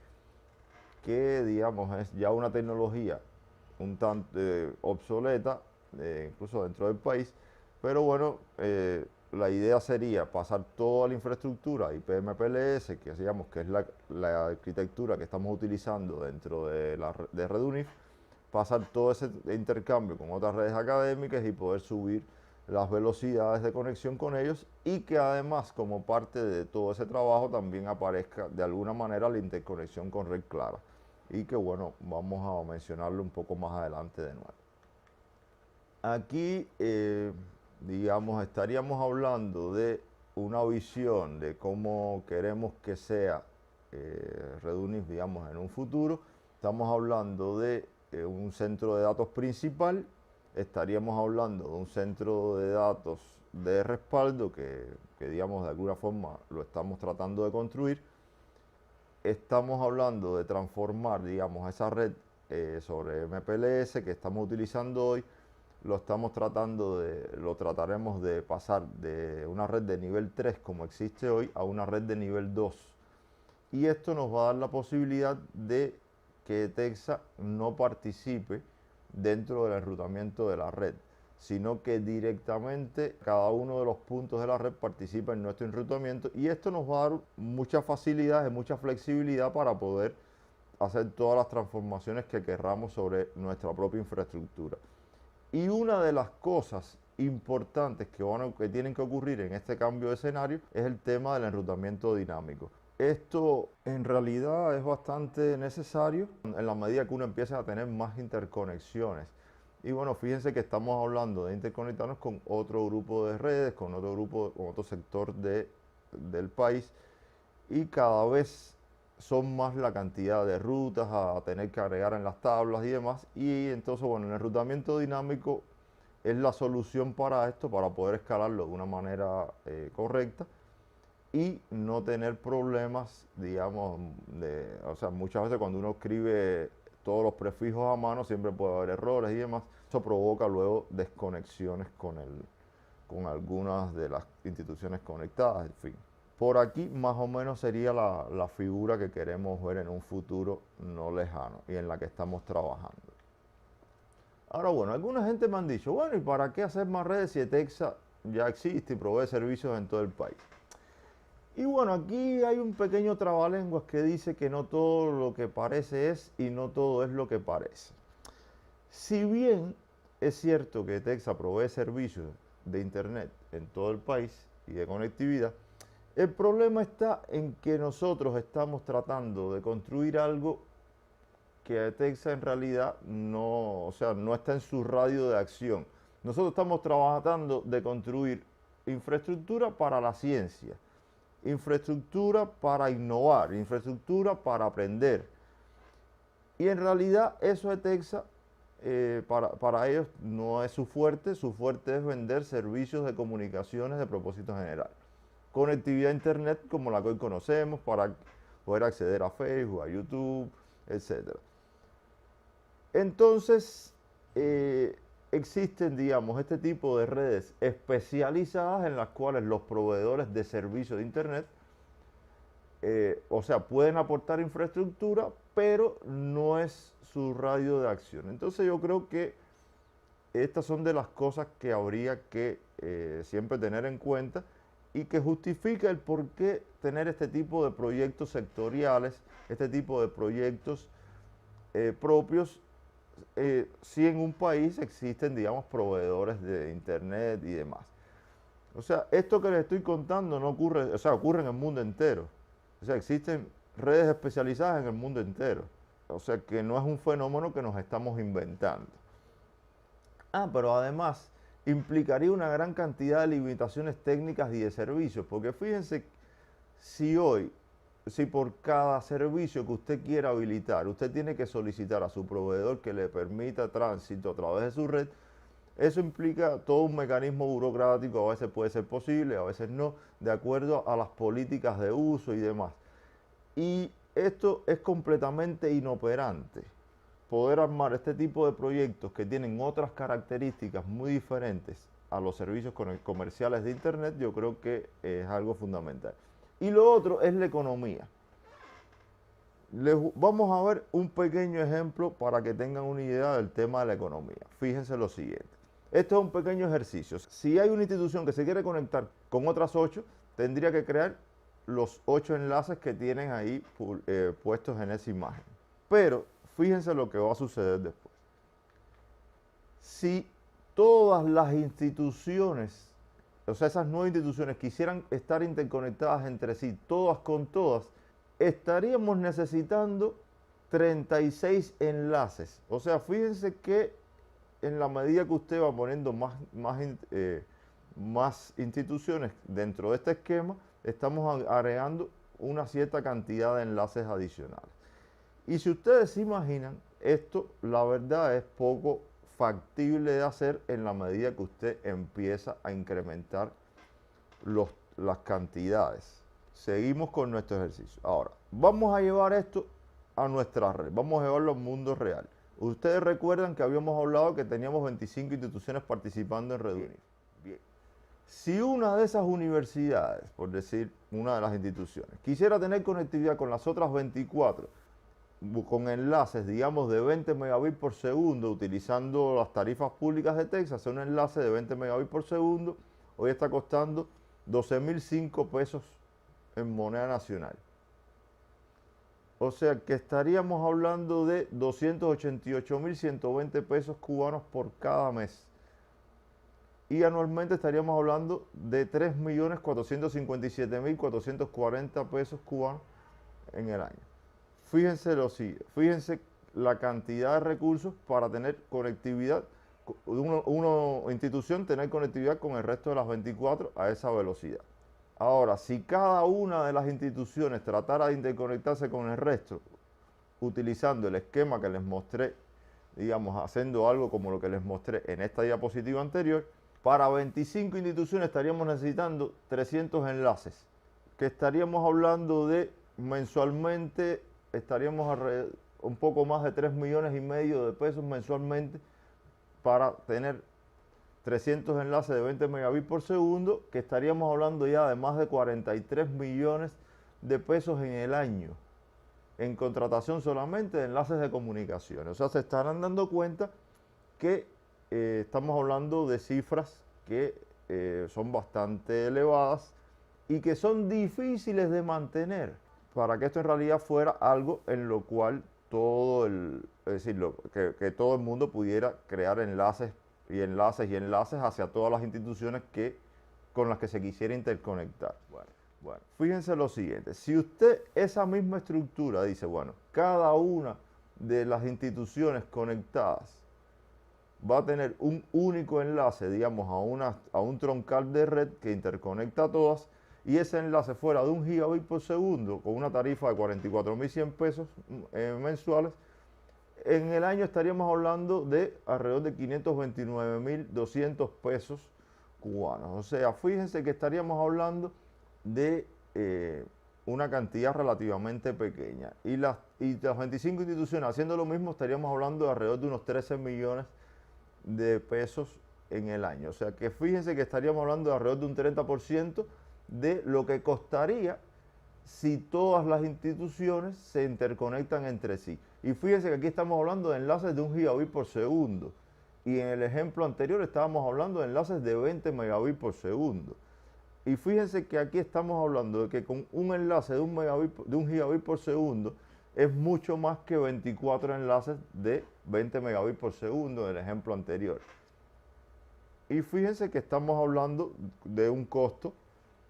que digamos es ya una tecnología un tanto obsoleta, incluso dentro del país, pero bueno, la idea sería pasar toda la infraestructura IPMPLS, que digamos que es la arquitectura que estamos utilizando dentro de Redunif, pasar todo ese intercambio con otras redes académicas y poder subir las velocidades de conexión con ellos y que además como parte de todo ese trabajo también aparezca de alguna manera la interconexión con Red Clara y que bueno, vamos a mencionarlo un poco más adelante de nuevo. Aquí digamos, estaríamos hablando de una visión de cómo queremos que sea Redunif, digamos, en un futuro. Estamos hablando de un centro de datos principal, estaríamos hablando de un centro de datos de respaldo que digamos, de alguna forma lo estamos tratando de construir. Estamos hablando de transformar, digamos, esa red sobre MPLS que estamos utilizando hoy lo trataremos de pasar de una red de nivel 3 como existe hoy a una red de nivel 2. Y esto nos va a dar la posibilidad de que ETEXA no participe dentro del enrutamiento de la red, sino que directamente cada uno de los puntos de la red participa en nuestro enrutamiento, y esto nos va a dar muchas facilidades, mucha flexibilidad para poder hacer todas las transformaciones que querramos sobre nuestra propia infraestructura. Y una de las cosas importantes que tienen que ocurrir en este cambio de escenario es el tema del enrutamiento dinámico. Esto en realidad es bastante necesario en la medida que uno empieza a tener más interconexiones. Y bueno, fíjense que estamos hablando de interconectarnos con otro grupo de redes, con otro sector del país, y cada vez son más la cantidad de rutas a tener que agregar en las tablas y demás. Y entonces, bueno, el enrutamiento dinámico es la solución para esto, para poder escalarlo de una manera correcta y no tener problemas, digamos, o sea, muchas veces cuando uno escribe todos los prefijos a mano siempre puede haber errores y demás. Eso provoca luego desconexiones con algunas de las instituciones conectadas, en fin. Por aquí más o menos sería la figura que queremos ver en un futuro no lejano y en la que estamos trabajando. Ahora bueno, alguna gente me han dicho, bueno, ¿y para qué hacer más redes si ETEXA ya existe y provee servicios en todo el país? Y bueno, aquí hay un pequeño trabalenguas que dice que no todo lo que parece es y no todo es lo que parece. Si bien es cierto que ETEXA provee servicios de internet en todo el país y de conectividad, el problema está en que nosotros estamos tratando de construir algo que ETEXA en realidad no, o sea, no está en su radio de acción. Nosotros estamos tratando de construir infraestructura para la ciencia, infraestructura para innovar, infraestructura para aprender. Y en realidad eso ETEXA, para ellos no es su fuerte es vender servicios de comunicaciones de propósito general. Conectividad a internet como la que hoy conocemos para poder acceder a Facebook, a YouTube, etc. Entonces, existen, digamos, este tipo de redes especializadas en las cuales los proveedores de servicios de internet, o sea, pueden aportar infraestructura, pero no es su radio de acción. Entonces yo creo que estas son de las cosas que habría que siempre tener en cuenta y que justifica el por qué tener este tipo de proyectos sectoriales, este tipo de proyectos propios, si en un país existen, digamos, proveedores de internet y demás. O sea, esto que les estoy contando no ocurre, o sea, ocurre en el mundo entero. O sea, existen redes especializadas en el mundo entero. O sea, que no es un fenómeno que nos estamos inventando. Pero además implicaría una gran cantidad de limitaciones técnicas y de servicios, porque fíjense, si por cada servicio que usted quiera habilitar, usted tiene que solicitar a su proveedor que le permita tránsito a través de su red, eso implica todo un mecanismo burocrático, a veces puede ser posible, a veces no, de acuerdo a las políticas de uso y demás. Y esto es completamente inoperante. Poder armar este tipo de proyectos que tienen otras características muy diferentes a los servicios comerciales de internet, yo creo que es algo fundamental. Y lo otro es la economía. Vamos a ver un pequeño ejemplo para que tengan una idea del tema de la economía. Fíjense lo siguiente. Esto es un pequeño ejercicio. Si hay una institución que se quiere conectar con otras 8, tendría que crear los 8 enlaces que tienen ahí puestos en esa imagen. Pero fíjense lo que va a suceder después. Si todas las instituciones, o sea, esas 9 instituciones quisieran estar interconectadas entre sí, todas con todas, estaríamos necesitando 36 enlaces. O sea, fíjense que en la medida que usted va poniendo más instituciones dentro de este esquema, estamos agregando una cierta cantidad de enlaces adicionales. Y si ustedes se imaginan, esto la verdad es poco factible de hacer en la medida que usted empieza a incrementar las cantidades. Seguimos con nuestro ejercicio. Ahora, vamos a llevar esto a nuestra red, vamos a llevarlo al mundo real. Ustedes recuerdan que habíamos hablado que teníamos 25 instituciones participando en Redunif. Bien. Si una de esas universidades, por decir una de las instituciones, quisiera tener conectividad con las otras 24, con enlaces, digamos, de 20 megabits por segundo, utilizando las tarifas públicas de Texas, un enlace de 20 megabits por segundo, hoy está costando 12.005 pesos en moneda nacional. O sea que estaríamos hablando de 288.120 pesos cubanos por cada mes. Y anualmente estaríamos hablando de 3.457.440 pesos cubanos en el año. Fíjense lo siguiente, fíjense la cantidad de recursos para tener conectividad, una institución tener conectividad con el resto de las 24 a esa velocidad. Ahora, si cada una de las instituciones tratara de interconectarse con el resto, utilizando el esquema que les mostré, digamos, haciendo algo como lo que les mostré en esta diapositiva anterior, para 25 instituciones estaríamos necesitando 300 enlaces, que estaríamos hablando de mensualmente, estaríamos un poco más de 3,5 millones de pesos mensualmente para tener 300 enlaces de 20 megabits por segundo, que estaríamos hablando ya de más de 43 millones de pesos en el año, en contratación solamente de enlaces de comunicaciones. O sea, se estarán dando cuenta que estamos hablando de cifras que son bastante elevadas y que son difíciles de mantener para que esto en realidad fuera algo en lo cual que todo el mundo pudiera crear enlaces y enlaces hacia todas las instituciones con las que se quisiera interconectar. Bueno, fíjense lo siguiente, si usted esa misma estructura dice, bueno, cada una de las instituciones conectadas va a tener un único enlace, digamos, a un troncal de red que interconecta a todas, y ese enlace fuera de 1 gigabit por segundo con una tarifa de 44.100 pesos mensuales, en el año estaríamos hablando de alrededor de 529.200 pesos cubanos. O sea, fíjense que estaríamos hablando de una cantidad relativamente pequeña. Y las 25 instituciones haciendo lo mismo estaríamos hablando de alrededor de unos 13 millones de pesos en el año. O sea que fíjense que estaríamos hablando de alrededor de un 30% de lo que costaría si todas las instituciones se interconectan entre sí. Y fíjense que aquí estamos hablando de enlaces de 1 gigabit por segundo. Y en el ejemplo anterior estábamos hablando de enlaces de 20 megabits por segundo. Y fíjense que aquí estamos hablando de que con un enlace de 1 gigabit por segundo es mucho más que 24 enlaces de 20 megabits por segundo en el ejemplo anterior. Y fíjense que estamos hablando de un costo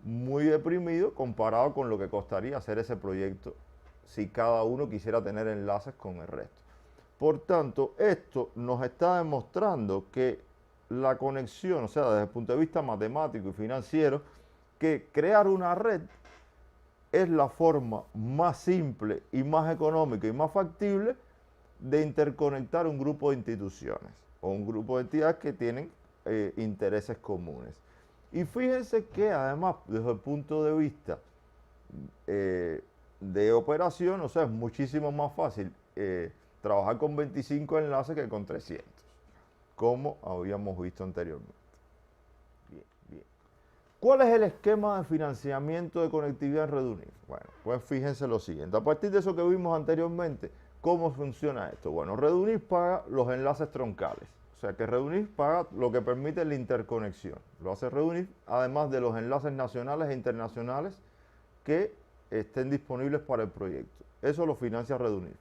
muy deprimido comparado con lo que costaría hacer ese proyecto si cada uno quisiera tener enlaces con el resto. Por tanto, esto nos está demostrando que la conexión, o sea, desde el punto de vista matemático y financiero, que crear una red es la forma más simple y más económica y más factible de interconectar un grupo de instituciones o un grupo de entidades que tienen intereses comunes. Y fíjense que además, desde el punto de vista de operación, o sea, es muchísimo más fácil trabajar con 25 enlaces que con 300, como habíamos visto anteriormente. Bien, bien. ¿Cuál es el esquema de financiamiento de conectividad en Redunif? Bueno, pues fíjense lo siguiente. A partir de eso que vimos anteriormente, ¿cómo funciona esto? Bueno, Redunif paga los enlaces troncales. O sea que Redunif paga lo que permite la interconexión. Lo hace Redunif, además de los enlaces nacionales e internacionales que estén disponibles para el proyecto. Eso lo financia Redunif.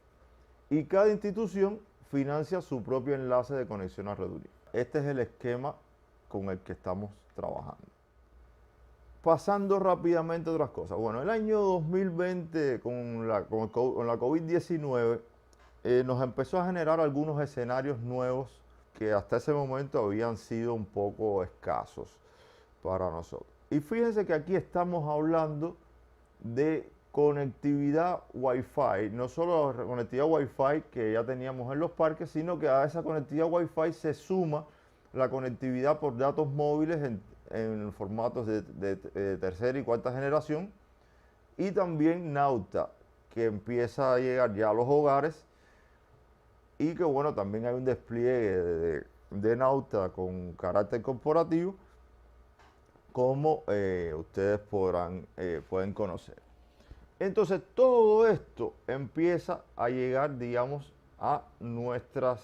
Y cada institución financia su propio enlace de conexión a Redunif. Este es el esquema con el que estamos trabajando. Pasando rápidamente a otras cosas. Bueno, el año 2020 con la COVID-19 nos empezó a generar algunos escenarios nuevos que hasta ese momento habían sido un poco escasos para nosotros. Y fíjense que aquí estamos hablando de conectividad Wi-Fi, no solo la conectividad Wi-Fi que ya teníamos en los parques, sino que a esa conectividad Wi-Fi se suma la conectividad por datos móviles en formatos de tercera y cuarta generación, y también Nauta, que empieza a llegar ya a los hogares y que bueno, también hay un despliegue de Nauta con carácter corporativo, como ustedes pueden conocer. Entonces todo esto empieza a llegar, digamos, a nuestra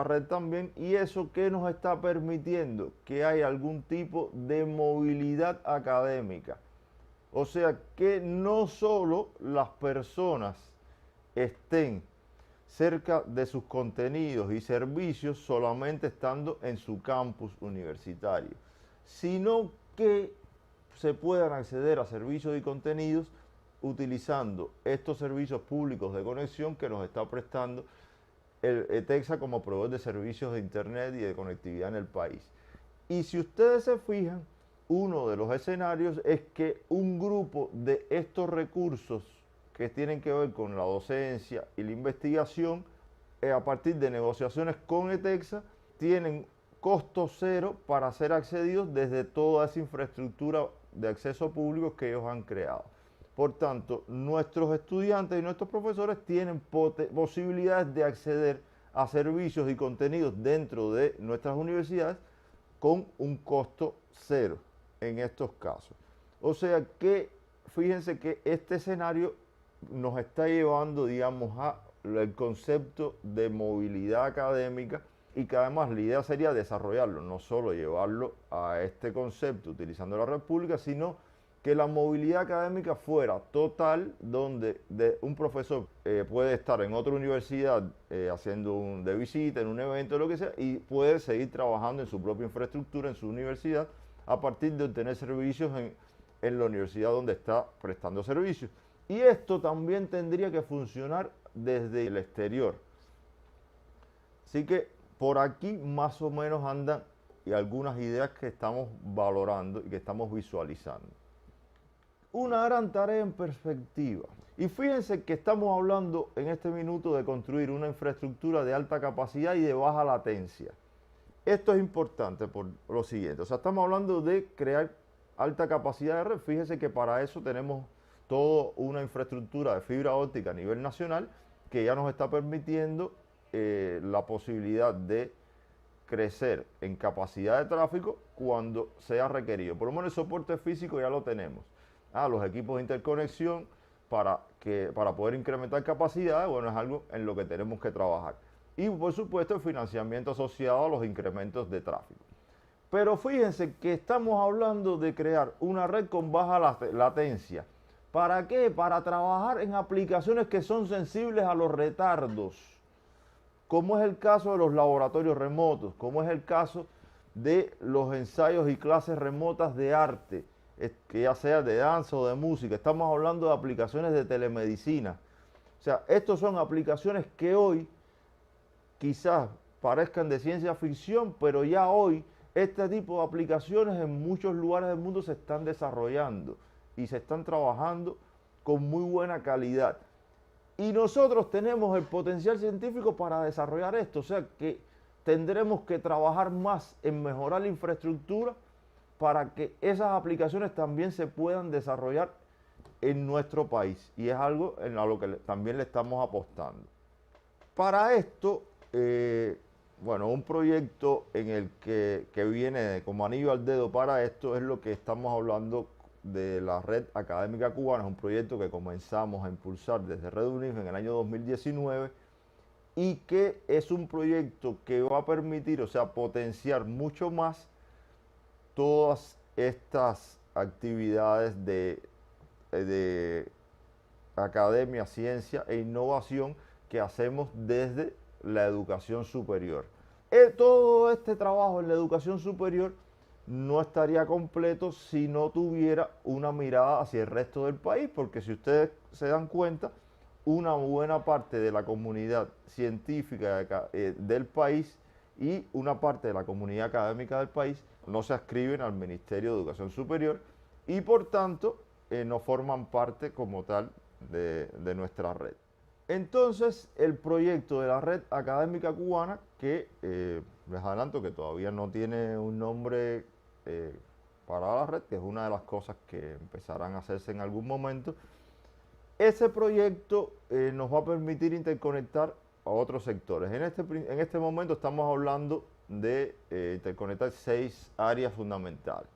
red también, y eso que nos está permitiendo que haya algún tipo de movilidad académica. O sea, que no solo las personas estén cerca de sus contenidos y servicios solamente estando en su campus universitario, sino que se puedan acceder a servicios y contenidos utilizando estos servicios públicos de conexión que nos está prestando el ETEXA como proveedor de servicios de internet y de conectividad en el país. Y si ustedes se fijan, uno de los escenarios es que un grupo de estos recursos que tienen que ver con la docencia y la investigación, a partir de negociaciones con ETEXA, tienen costo cero para ser accedidos desde toda esa infraestructura de acceso público que ellos han creado. Por tanto, nuestros estudiantes y nuestros profesores tienen posibilidades de acceder a servicios y contenidos dentro de nuestras universidades con un costo cero en estos casos. O sea que fíjense que este escenario nos está llevando, digamos, al concepto de movilidad académica, y que además la idea sería desarrollarlo, no solo llevarlo a este concepto utilizando la red pública, sino que la movilidad académica fuera total, donde un profesor puede estar en otra universidad haciendo de visita, en un evento, lo que sea, y puede seguir trabajando en su propia infraestructura, en su universidad, a partir de obtener servicios en la universidad donde está prestando servicios. Y esto también tendría que funcionar desde el exterior. Así que por aquí más o menos andan y algunas ideas que estamos valorando y que estamos visualizando. Una gran tarea en perspectiva. Y fíjense que estamos hablando en este minuto de construir una infraestructura de alta capacidad y de baja latencia. Esto es importante por lo siguiente. O sea, estamos hablando de crear alta capacidad de red. Fíjense que para eso tenemos toda una infraestructura de fibra óptica a nivel nacional que ya nos está permitiendo la posibilidad de crecer en capacidad de tráfico cuando sea requerido. Por lo menos el soporte físico ya lo tenemos. Los equipos de interconexión para poder incrementar capacidad, bueno, es algo en lo que tenemos que trabajar. Y por supuesto el financiamiento asociado a los incrementos de tráfico. Pero fíjense que estamos hablando de crear una red con baja latencia. ¿Para qué? Para trabajar en aplicaciones que son sensibles a los retardos, como es el caso de los laboratorios remotos, como es el caso de los ensayos y clases remotas de arte, que ya sea de danza o de música. Estamos hablando de aplicaciones de telemedicina. O sea, estas son aplicaciones que hoy quizás parezcan de ciencia ficción, pero ya hoy este tipo de aplicaciones en muchos lugares del mundo se están desarrollando y se están trabajando con muy buena calidad. Y nosotros tenemos el potencial científico para desarrollar esto, o sea que tendremos que trabajar más en mejorar la infraestructura para que esas aplicaciones también se puedan desarrollar en nuestro país, y es algo a lo que también le estamos apostando. Para esto, bueno, un proyecto en el que viene como anillo al dedo para esto es lo que estamos hablando de la Red Académica Cubana. Es un proyecto que comenzamos a impulsar desde Red UNIF en el año 2019 y que es un proyecto que va a permitir, o sea, potenciar mucho más todas estas actividades de academia, ciencia e innovación que hacemos desde la educación superior. Todo este trabajo en la educación superior no estaría completo si no tuviera una mirada hacia el resto del país, porque si ustedes se dan cuenta, una buena parte de la comunidad científica del país y una parte de la comunidad académica del país no se adscriben al Ministerio de Educación Superior y por tanto no forman parte como tal de nuestra red. Entonces, el proyecto de la Red Académica Cubana, que les adelanto que todavía no tiene un nombre para la red, que es una de las cosas que empezarán a hacerse en algún momento, ese proyecto nos va a permitir interconectar a otros sectores. En este momento estamos hablando de interconectar 6 áreas fundamentales.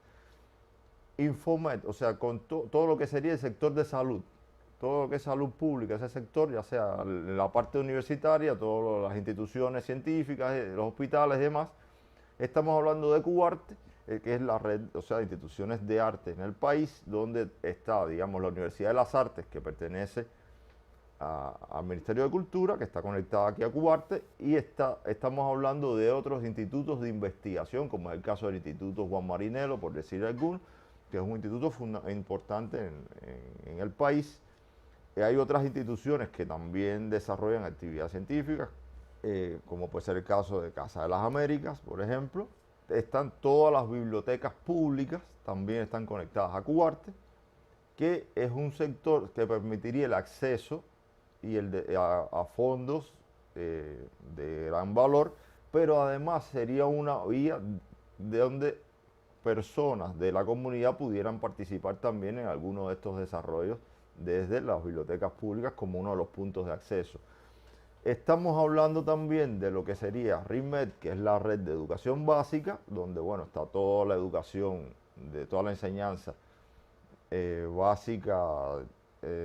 Infomed, o sea, con todo lo que sería el sector de salud, todo lo que es salud pública, ese sector, ya sea la parte universitaria, todas las instituciones científicas, los hospitales y demás. Estamos hablando de CUARTE, que es la red, o sea, de instituciones de arte en el país, donde está, digamos, la Universidad de las Artes, que pertenece al Ministerio de Cultura, que está conectada aquí a CUARTE, y estamos hablando de otros institutos de investigación, como es el caso del Instituto Juan Marinelo, por decir alguno, que es un instituto importante en el país. Hay otras instituciones que también desarrollan actividad científica, como puede ser el caso de Casa de las Américas, por ejemplo. Están todas las bibliotecas públicas, también están conectadas a CUARTE, que es un sector que permitiría el acceso y a fondos de gran valor, pero además sería una vía de donde personas de la comunidad pudieran participar también en algunos de estos desarrollos desde las bibliotecas públicas como uno de los puntos de acceso. Estamos hablando también de lo que sería RIMED, que es la red de educación básica, donde bueno, está toda la educación, de toda la enseñanza básica,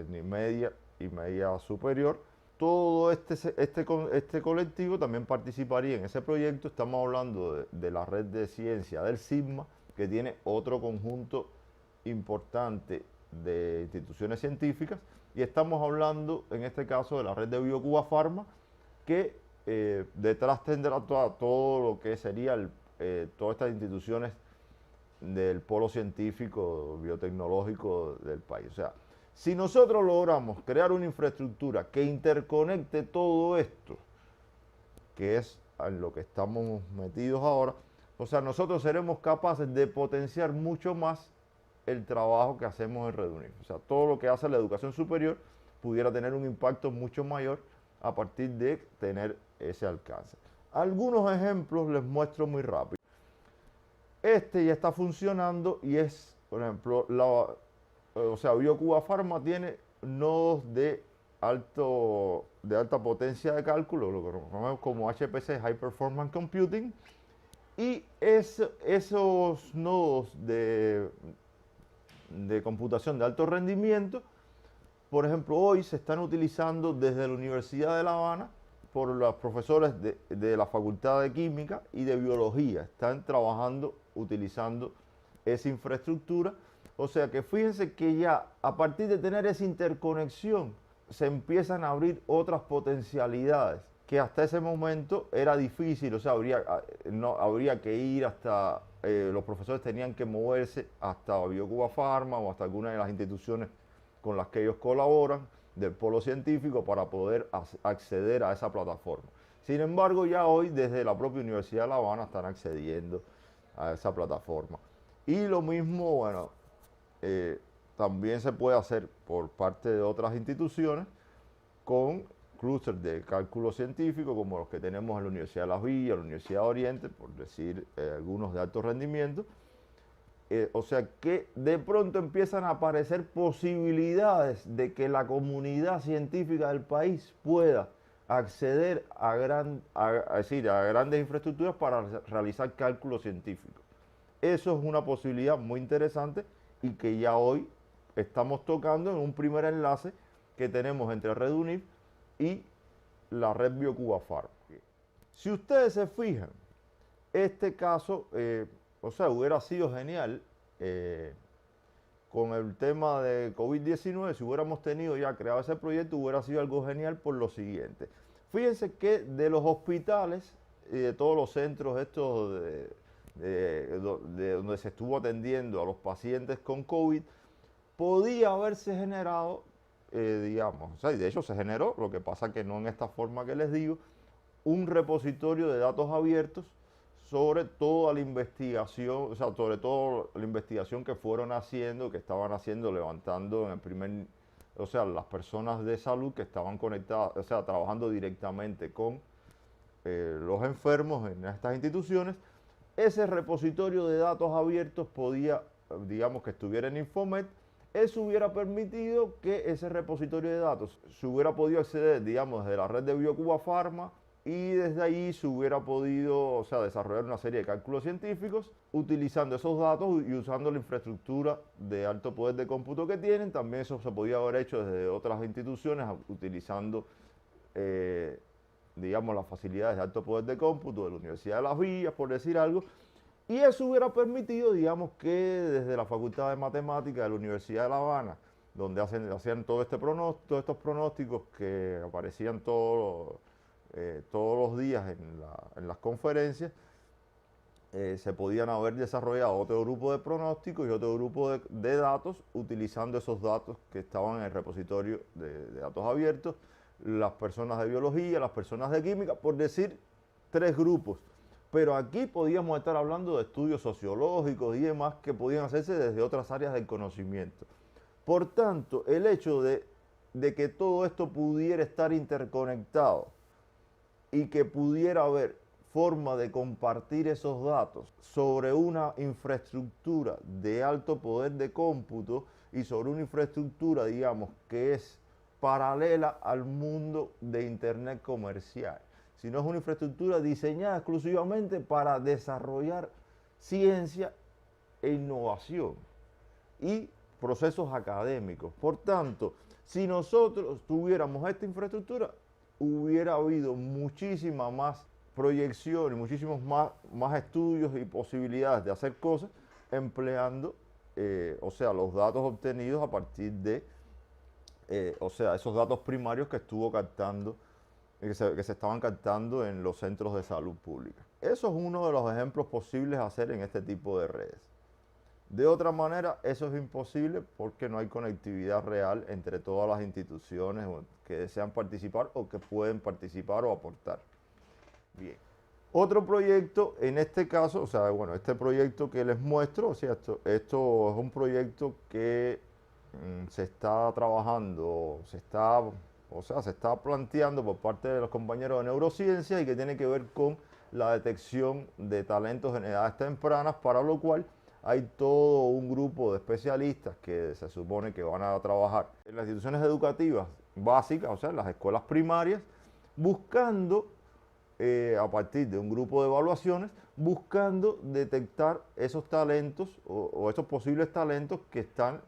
ni media y media superior. Todo este colectivo también participaría en ese proyecto. Estamos hablando de la red de ciencia del SIGMA, que tiene otro conjunto importante de instituciones científicas, y estamos hablando en este caso de la red de BioCuba Pharma, que detrás tendrá todo lo que sería todas estas instituciones del polo científico biotecnológico del país. O sea, si nosotros logramos crear una infraestructura que interconecte todo esto, que es en lo que estamos metidos ahora, o sea, nosotros seremos capaces de potenciar mucho más el trabajo que hacemos en RedUnif. O sea, todo lo que hace la educación superior pudiera tener un impacto mucho mayor a partir de tener ese alcance. Algunos ejemplos les muestro muy rápido. Este ya está funcionando y es, por ejemplo, BioCuba Pharma tiene nodos de alta potencia de cálculo, lo que conocemos como HPC, High Performance Computing, y esos nodos de computación de alto rendimiento, por ejemplo, hoy se están utilizando desde la Universidad de La Habana por los profesores de la Facultad de Química y de Biología. Están trabajando utilizando esa infraestructura. O sea que fíjense que ya a partir de tener esa interconexión se empiezan a abrir otras potencialidades que hasta ese momento era difícil. O sea, habría que ir hasta, los profesores tenían que moverse hasta BioCuba Pharma o hasta alguna de las instituciones con las que ellos colaboran del polo científico para poder acceder a esa plataforma. Sin embargo, ya hoy desde la propia Universidad de La Habana están accediendo a esa plataforma. Y lo mismo, bueno, también se puede hacer por parte de otras instituciones con clústeres de cálculo científico como los que tenemos en la Universidad de Las Villas, la Universidad de Oriente, por decir algunos de alto rendimiento. O sea que de pronto empiezan a aparecer posibilidades de que la comunidad científica del país pueda acceder a grandes infraestructuras para realizar cálculos científicos. Eso es una posibilidad muy interesante y que ya hoy estamos tocando en un primer enlace que tenemos entre RedUnif y la red BioCuba Pharma. Si ustedes se fijan, este caso, hubiera sido genial con el tema de COVID-19, si hubiéramos tenido ya creado ese proyecto, hubiera sido algo genial por lo siguiente. Fíjense que de los hospitales y de todos los centros estos de donde se estuvo atendiendo a los pacientes con COVID, podía haberse generado, y de hecho se generó, lo que pasa que no en esta forma que les digo, un repositorio de datos abiertos sobre toda la investigación, sobre toda la investigación que fueron haciendo, que estaban haciendo, levantando en las personas de salud que estaban conectadas, trabajando directamente con los enfermos en estas instituciones. Ese repositorio de datos abiertos podía, que estuviera en Infomed Eso hubiera permitido que ese repositorio de datos se hubiera podido acceder, digamos, desde la red de Biocuba Pharma, y desde ahí se hubiera podido, o sea, desarrollar una serie de cálculos científicos utilizando esos datos y usando la infraestructura de alto poder de cómputo que tienen. También eso se podía haber hecho desde otras instituciones utilizando, digamos, las facilidades de alto poder de cómputo de la Universidad de Las Villas, por decir algo. Y eso hubiera permitido, digamos, que desde la Facultad de Matemáticas de la Universidad de La Habana, donde hacían todos estos pronósticos que aparecían todos los días en las conferencias, se podían haber desarrollado otro grupo de pronósticos y otro grupo de datos utilizando esos datos que estaban en el repositorio de datos abiertos, las personas de biología, las personas de química, por decir 3 grupos. Pero aquí podíamos estar hablando de estudios sociológicos y demás que podían hacerse desde otras áreas del conocimiento. Por tanto, el hecho de que todo esto pudiera estar interconectado y que pudiera haber forma de compartir esos datos sobre una infraestructura de alto poder de cómputo y sobre una infraestructura, digamos, que es paralela al mundo de Internet comercial, sino es una infraestructura diseñada exclusivamente para desarrollar ciencia e innovación y procesos académicos. Por tanto, si nosotros tuviéramos esta infraestructura, hubiera habido muchísima más proyección y muchísimos más estudios y posibilidades de hacer cosas empleando, o sea, los datos obtenidos a partir de, o sea, esos datos primarios que estuvo captando, que se estaban captando en los centros de salud pública. Eso es uno de los ejemplos posibles a hacer en este tipo de redes. De otra manera, eso es imposible porque no hay conectividad real entre todas las instituciones que desean participar o que pueden participar o aportar. Bien. Otro proyecto, en este caso, o sea, bueno, este proyecto que les muestro, o sea, esto es un proyecto que se está trabajando, se está planteando por parte de los compañeros de neurociencia y que tiene que ver con la detección de talentos en edades tempranas, para lo cual hay todo un grupo de especialistas que se supone que van a trabajar en las instituciones educativas básicas, o sea, en las escuelas primarias, buscando, a partir de un grupo de evaluaciones, buscando detectar esos talentos o esos posibles talentos que están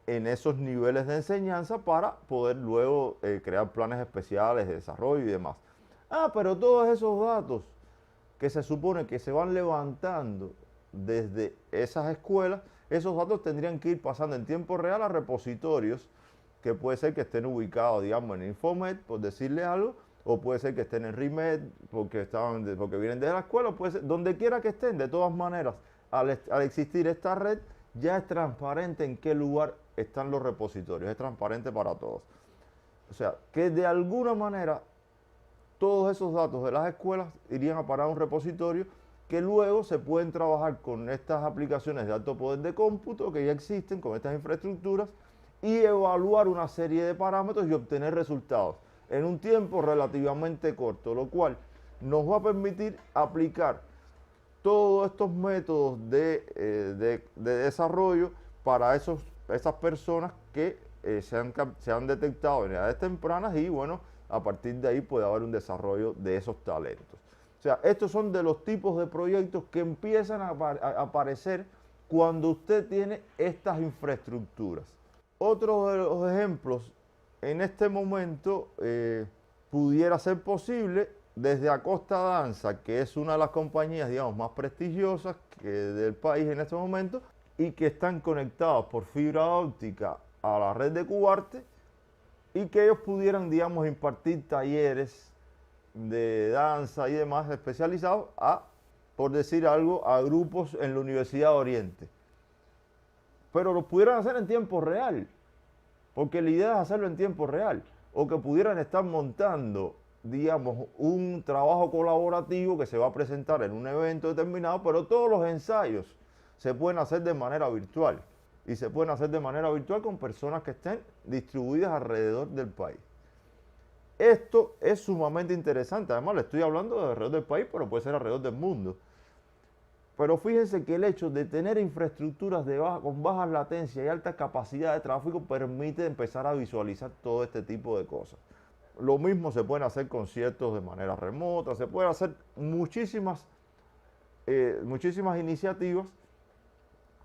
en esos niveles de enseñanza para poder luego crear planes especiales de desarrollo y demás. Pero todos esos datos que se supone que se van levantando desde esas escuelas, esos datos tendrían que ir pasando en tiempo real a repositorios que puede ser que estén ubicados, digamos, en Infomed, por decirle algo, o puede ser que estén en RIMED porque vienen de la escuela, o puede ser donde quiera que estén. De todas maneras, al existir esta red, ya es transparente en qué lugar están los repositorios, es transparente para todos. O sea, que de alguna manera todos esos datos de las escuelas irían a parar a un repositorio que luego se pueden trabajar con estas aplicaciones de alto poder de cómputo que ya existen, con estas infraestructuras, y evaluar una serie de parámetros y obtener resultados en un tiempo relativamente corto, lo cual nos va a permitir aplicar todos estos métodos de desarrollo para esas personas que se han detectado en edades tempranas y, bueno, a partir de ahí puede haber un desarrollo de esos talentos. O sea, estos son de los tipos de proyectos que empiezan a aparecer cuando usted tiene estas infraestructuras. Otro de los ejemplos, en este momento, pudiera ser posible desde Acosta Danza, que es una de las compañías, digamos, más prestigiosas del país en este momento, y que están conectados por fibra óptica a la red de Cubarte, y que ellos pudieran, digamos, impartir talleres de danza y demás especializados por decir algo, a grupos en la Universidad de Oriente. Pero lo pudieran hacer en tiempo real, porque la idea es hacerlo en tiempo real, o que pudieran estar montando, digamos, un trabajo colaborativo que se va a presentar en un evento determinado, pero todos los ensayos se pueden hacer de manera virtual, y se pueden hacer de manera virtual con personas que estén distribuidas alrededor del país. Esto es sumamente interesante. Además, le estoy hablando de alrededor del país, pero puede ser alrededor del mundo. Pero fíjense que el hecho de tener infraestructuras con bajas latencias y alta capacidad de tráfico permite empezar a visualizar todo este tipo de cosas. Lo mismo se pueden hacer conciertos de manera remota, se pueden hacer muchísimas iniciativas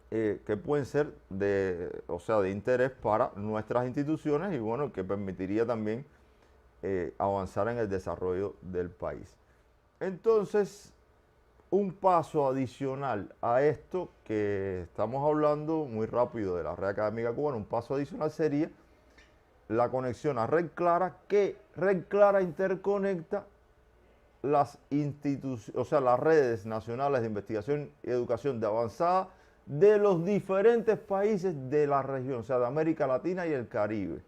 que pueden ser de interés para nuestras instituciones y bueno, que permitiría también avanzar en el desarrollo del país. Entonces, un paso adicional a esto que estamos hablando muy rápido de la red académica cubana, un paso adicional sería la conexión a Red Clara, que Red Clara interconecta las las redes nacionales de investigación y educación de avanzada de los diferentes países de la región, o sea, de América Latina y el Caribe.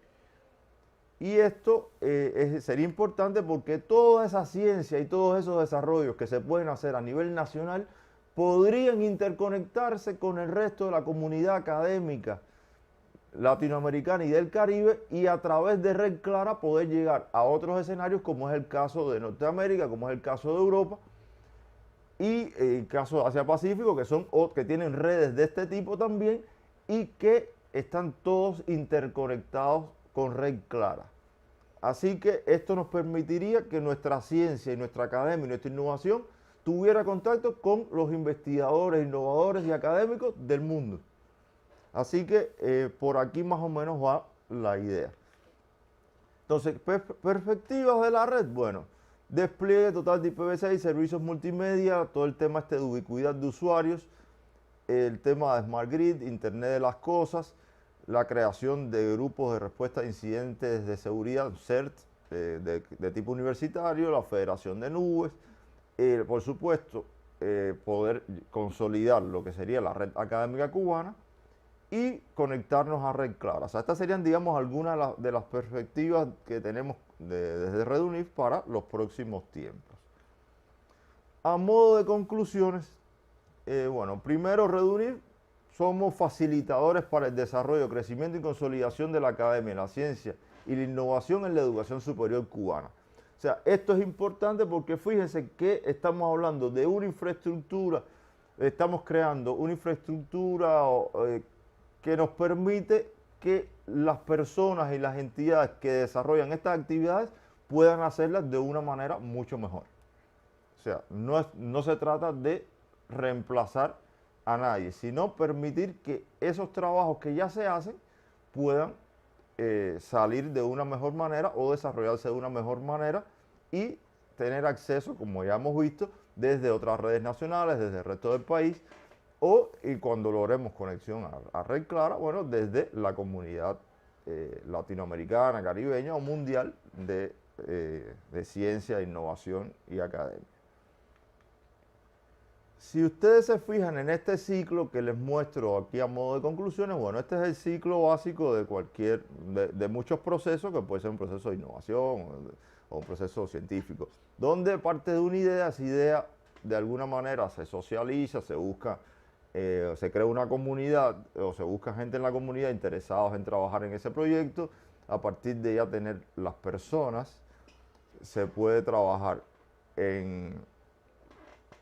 Y esto sería importante porque toda esa ciencia y todos esos desarrollos que se pueden hacer a nivel nacional podrían interconectarse con el resto de la comunidad académica latinoamericana y del Caribe y a través de Red Clara poder llegar a otros escenarios como es el caso de Norteamérica, como es el caso de Europa y el caso de Asia Pacífico, que tienen redes de este tipo también y que están todos interconectados con Red Clara. Así que esto nos permitiría que nuestra ciencia y nuestra academia y nuestra innovación tuviera contacto con los investigadores, innovadores y académicos del mundo. Así que por aquí más o menos va la idea. Entonces, perspectivas de la red, bueno, despliegue total de IPv6, servicios multimedia, todo el tema de ubicuidad de usuarios, el tema de Smart Grid, Internet de las Cosas, la creación de grupos de respuesta a incidentes de seguridad, CERT, de tipo universitario, la federación de nubes, por supuesto, poder consolidar lo que sería la red académica cubana y conectarnos a Red Clara. O sea, estas serían, digamos, algunas de las perspectivas que tenemos desde RedUnif para los próximos tiempos. A modo de conclusiones, bueno, primero RedUnif somos facilitadores para el desarrollo, crecimiento y consolidación de la academia, la ciencia y la innovación en la educación superior cubana. O sea, esto es importante porque fíjense que estamos hablando de una infraestructura, estamos creando una infraestructura que nos permite que las personas y las entidades que desarrollan estas actividades puedan hacerlas de una manera mucho mejor. O sea, no se trata de reemplazar a nadie, sino permitir que esos trabajos que ya se hacen puedan salir de una mejor manera o desarrollarse de una mejor manera y tener acceso, como ya hemos visto, desde otras redes nacionales, desde el resto del país, y cuando logremos conexión a Red Clara, bueno, desde la comunidad latinoamericana, caribeña o mundial de ciencia, innovación y academia. Si ustedes se fijan en este ciclo que les muestro aquí a modo de conclusiones, bueno, este es el ciclo básico de muchos procesos, que puede ser un proceso de innovación o un proceso científico, donde parte de una idea, esa idea de alguna manera se socializa, se busca, se crea una comunidad o se busca gente en la comunidad interesados en trabajar en ese proyecto. A partir de ya tener las personas, se puede trabajar en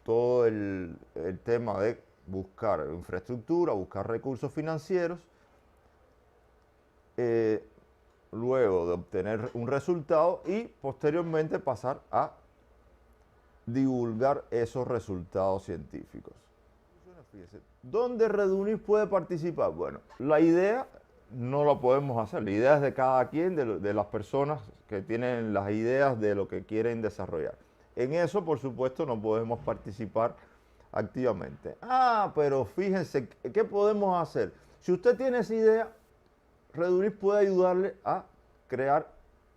todo el tema de buscar infraestructura, buscar recursos financieros, luego de obtener un resultado y posteriormente pasar a divulgar esos resultados científicos. ¿Dónde RedUnif puede participar? Bueno, la idea no la podemos hacer, la idea es de cada quien, de las personas que tienen las ideas de lo que quieren desarrollar. En eso, por supuesto, no podemos participar activamente. Pero fíjense, ¿qué podemos hacer? Si usted tiene esa idea, RedUnif puede ayudarle a crear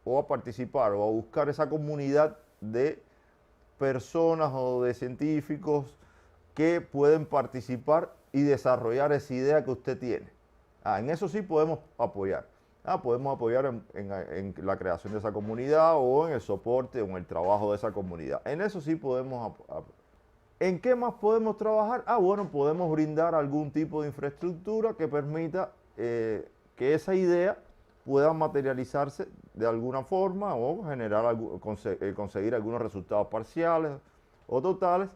o a participar o a buscar esa comunidad de personas o de científicos que pueden participar y desarrollar esa idea que usted tiene. En eso sí podemos apoyar. Podemos apoyar en la creación de esa comunidad o en el soporte o en el trabajo de esa comunidad. En eso sí podemos apoyar. ¿En qué más podemos trabajar? Bueno, podemos brindar algún tipo de infraestructura que permita que esa idea pueda materializarse de alguna forma o generar conseguir algunos resultados parciales o totales.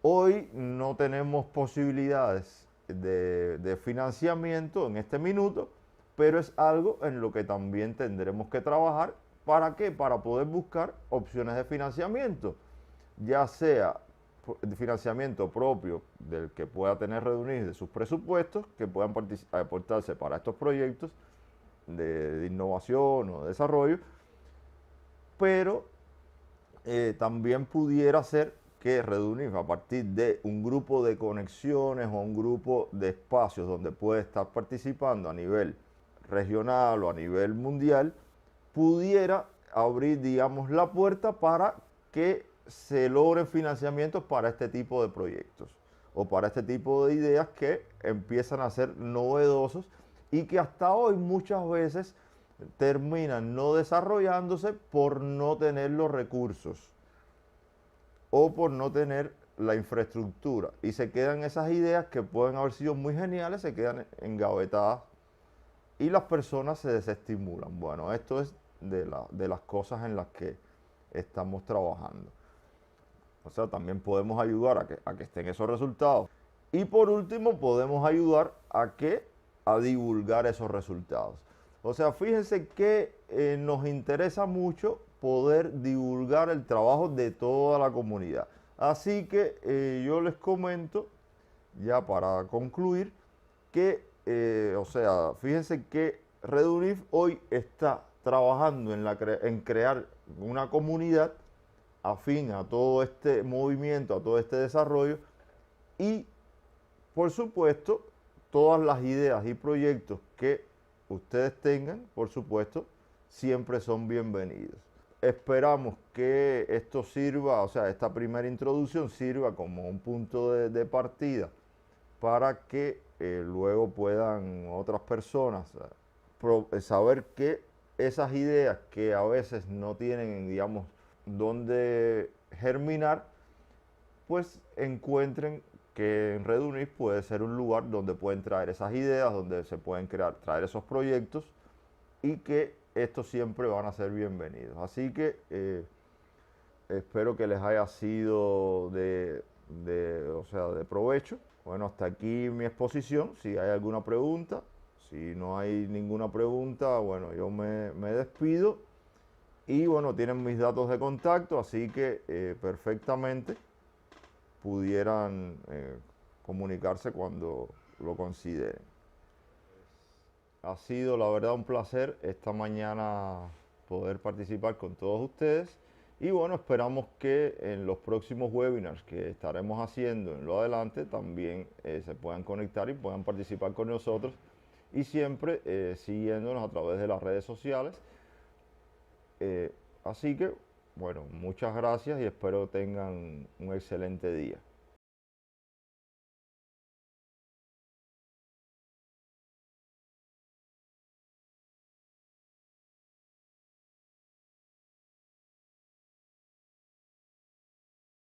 Hoy no tenemos posibilidades de financiamiento en este minuto, pero es algo en lo que también tendremos que trabajar. ¿Para qué? Para poder buscar opciones de financiamiento, ya sea de financiamiento propio del que pueda tener reunidos de sus presupuestos, que puedan aportarse para estos proyectos de innovación o de desarrollo, pero también pudiera ser que Redunif, a partir de un grupo de conexiones o un grupo de espacios donde puede estar participando a nivel regional o a nivel mundial, pudiera abrir, digamos, la puerta para que se logren financiamientos para este tipo de proyectos o para este tipo de ideas que empiezan a ser novedosos y que hasta hoy muchas veces terminan no desarrollándose por no tener los recursos o por no tener la infraestructura, y se quedan esas ideas que pueden haber sido muy geniales, se quedan engavetadas y las personas se desestimulan. Bueno, esto es de las cosas en las que estamos trabajando. O sea, también podemos ayudar a que estén esos resultados. Y por último, podemos ayudar a divulgar esos resultados. O sea, fíjense que nos interesa mucho poder divulgar el trabajo de toda la comunidad. Así que yo les comento, ya para concluir, que, o sea, fíjense que Redunif hoy está trabajando en crear una comunidad afín a todo este movimiento, a todo este desarrollo, y por supuesto todas las ideas y proyectos que ustedes tengan, por supuesto, siempre son bienvenidos. Esperamos que esto sirva, o sea, esta primera introducción sirva como un punto de partida para que luego puedan otras personas saber que esas ideas que a veces no tienen, digamos, dónde germinar, pues encuentren que en Redunif puede ser un lugar donde pueden traer esas ideas, donde se pueden traer esos proyectos, y que estos siempre van a ser bienvenidos. Así que espero que les haya sido o sea, de provecho. Bueno, hasta aquí mi exposición. Si hay alguna pregunta, si no hay ninguna pregunta, bueno, yo me despido. Y bueno, tienen mis datos de contacto, así que perfectamente pudieran comunicarse cuando lo consideren. Ha sido la verdad un placer esta mañana poder participar con todos ustedes, y bueno, esperamos que en los próximos webinars que estaremos haciendo en lo adelante también se puedan conectar y puedan participar con nosotros, y siempre siguiéndonos a través de las redes sociales. Así que, bueno, muchas gracias y espero tengan un excelente día.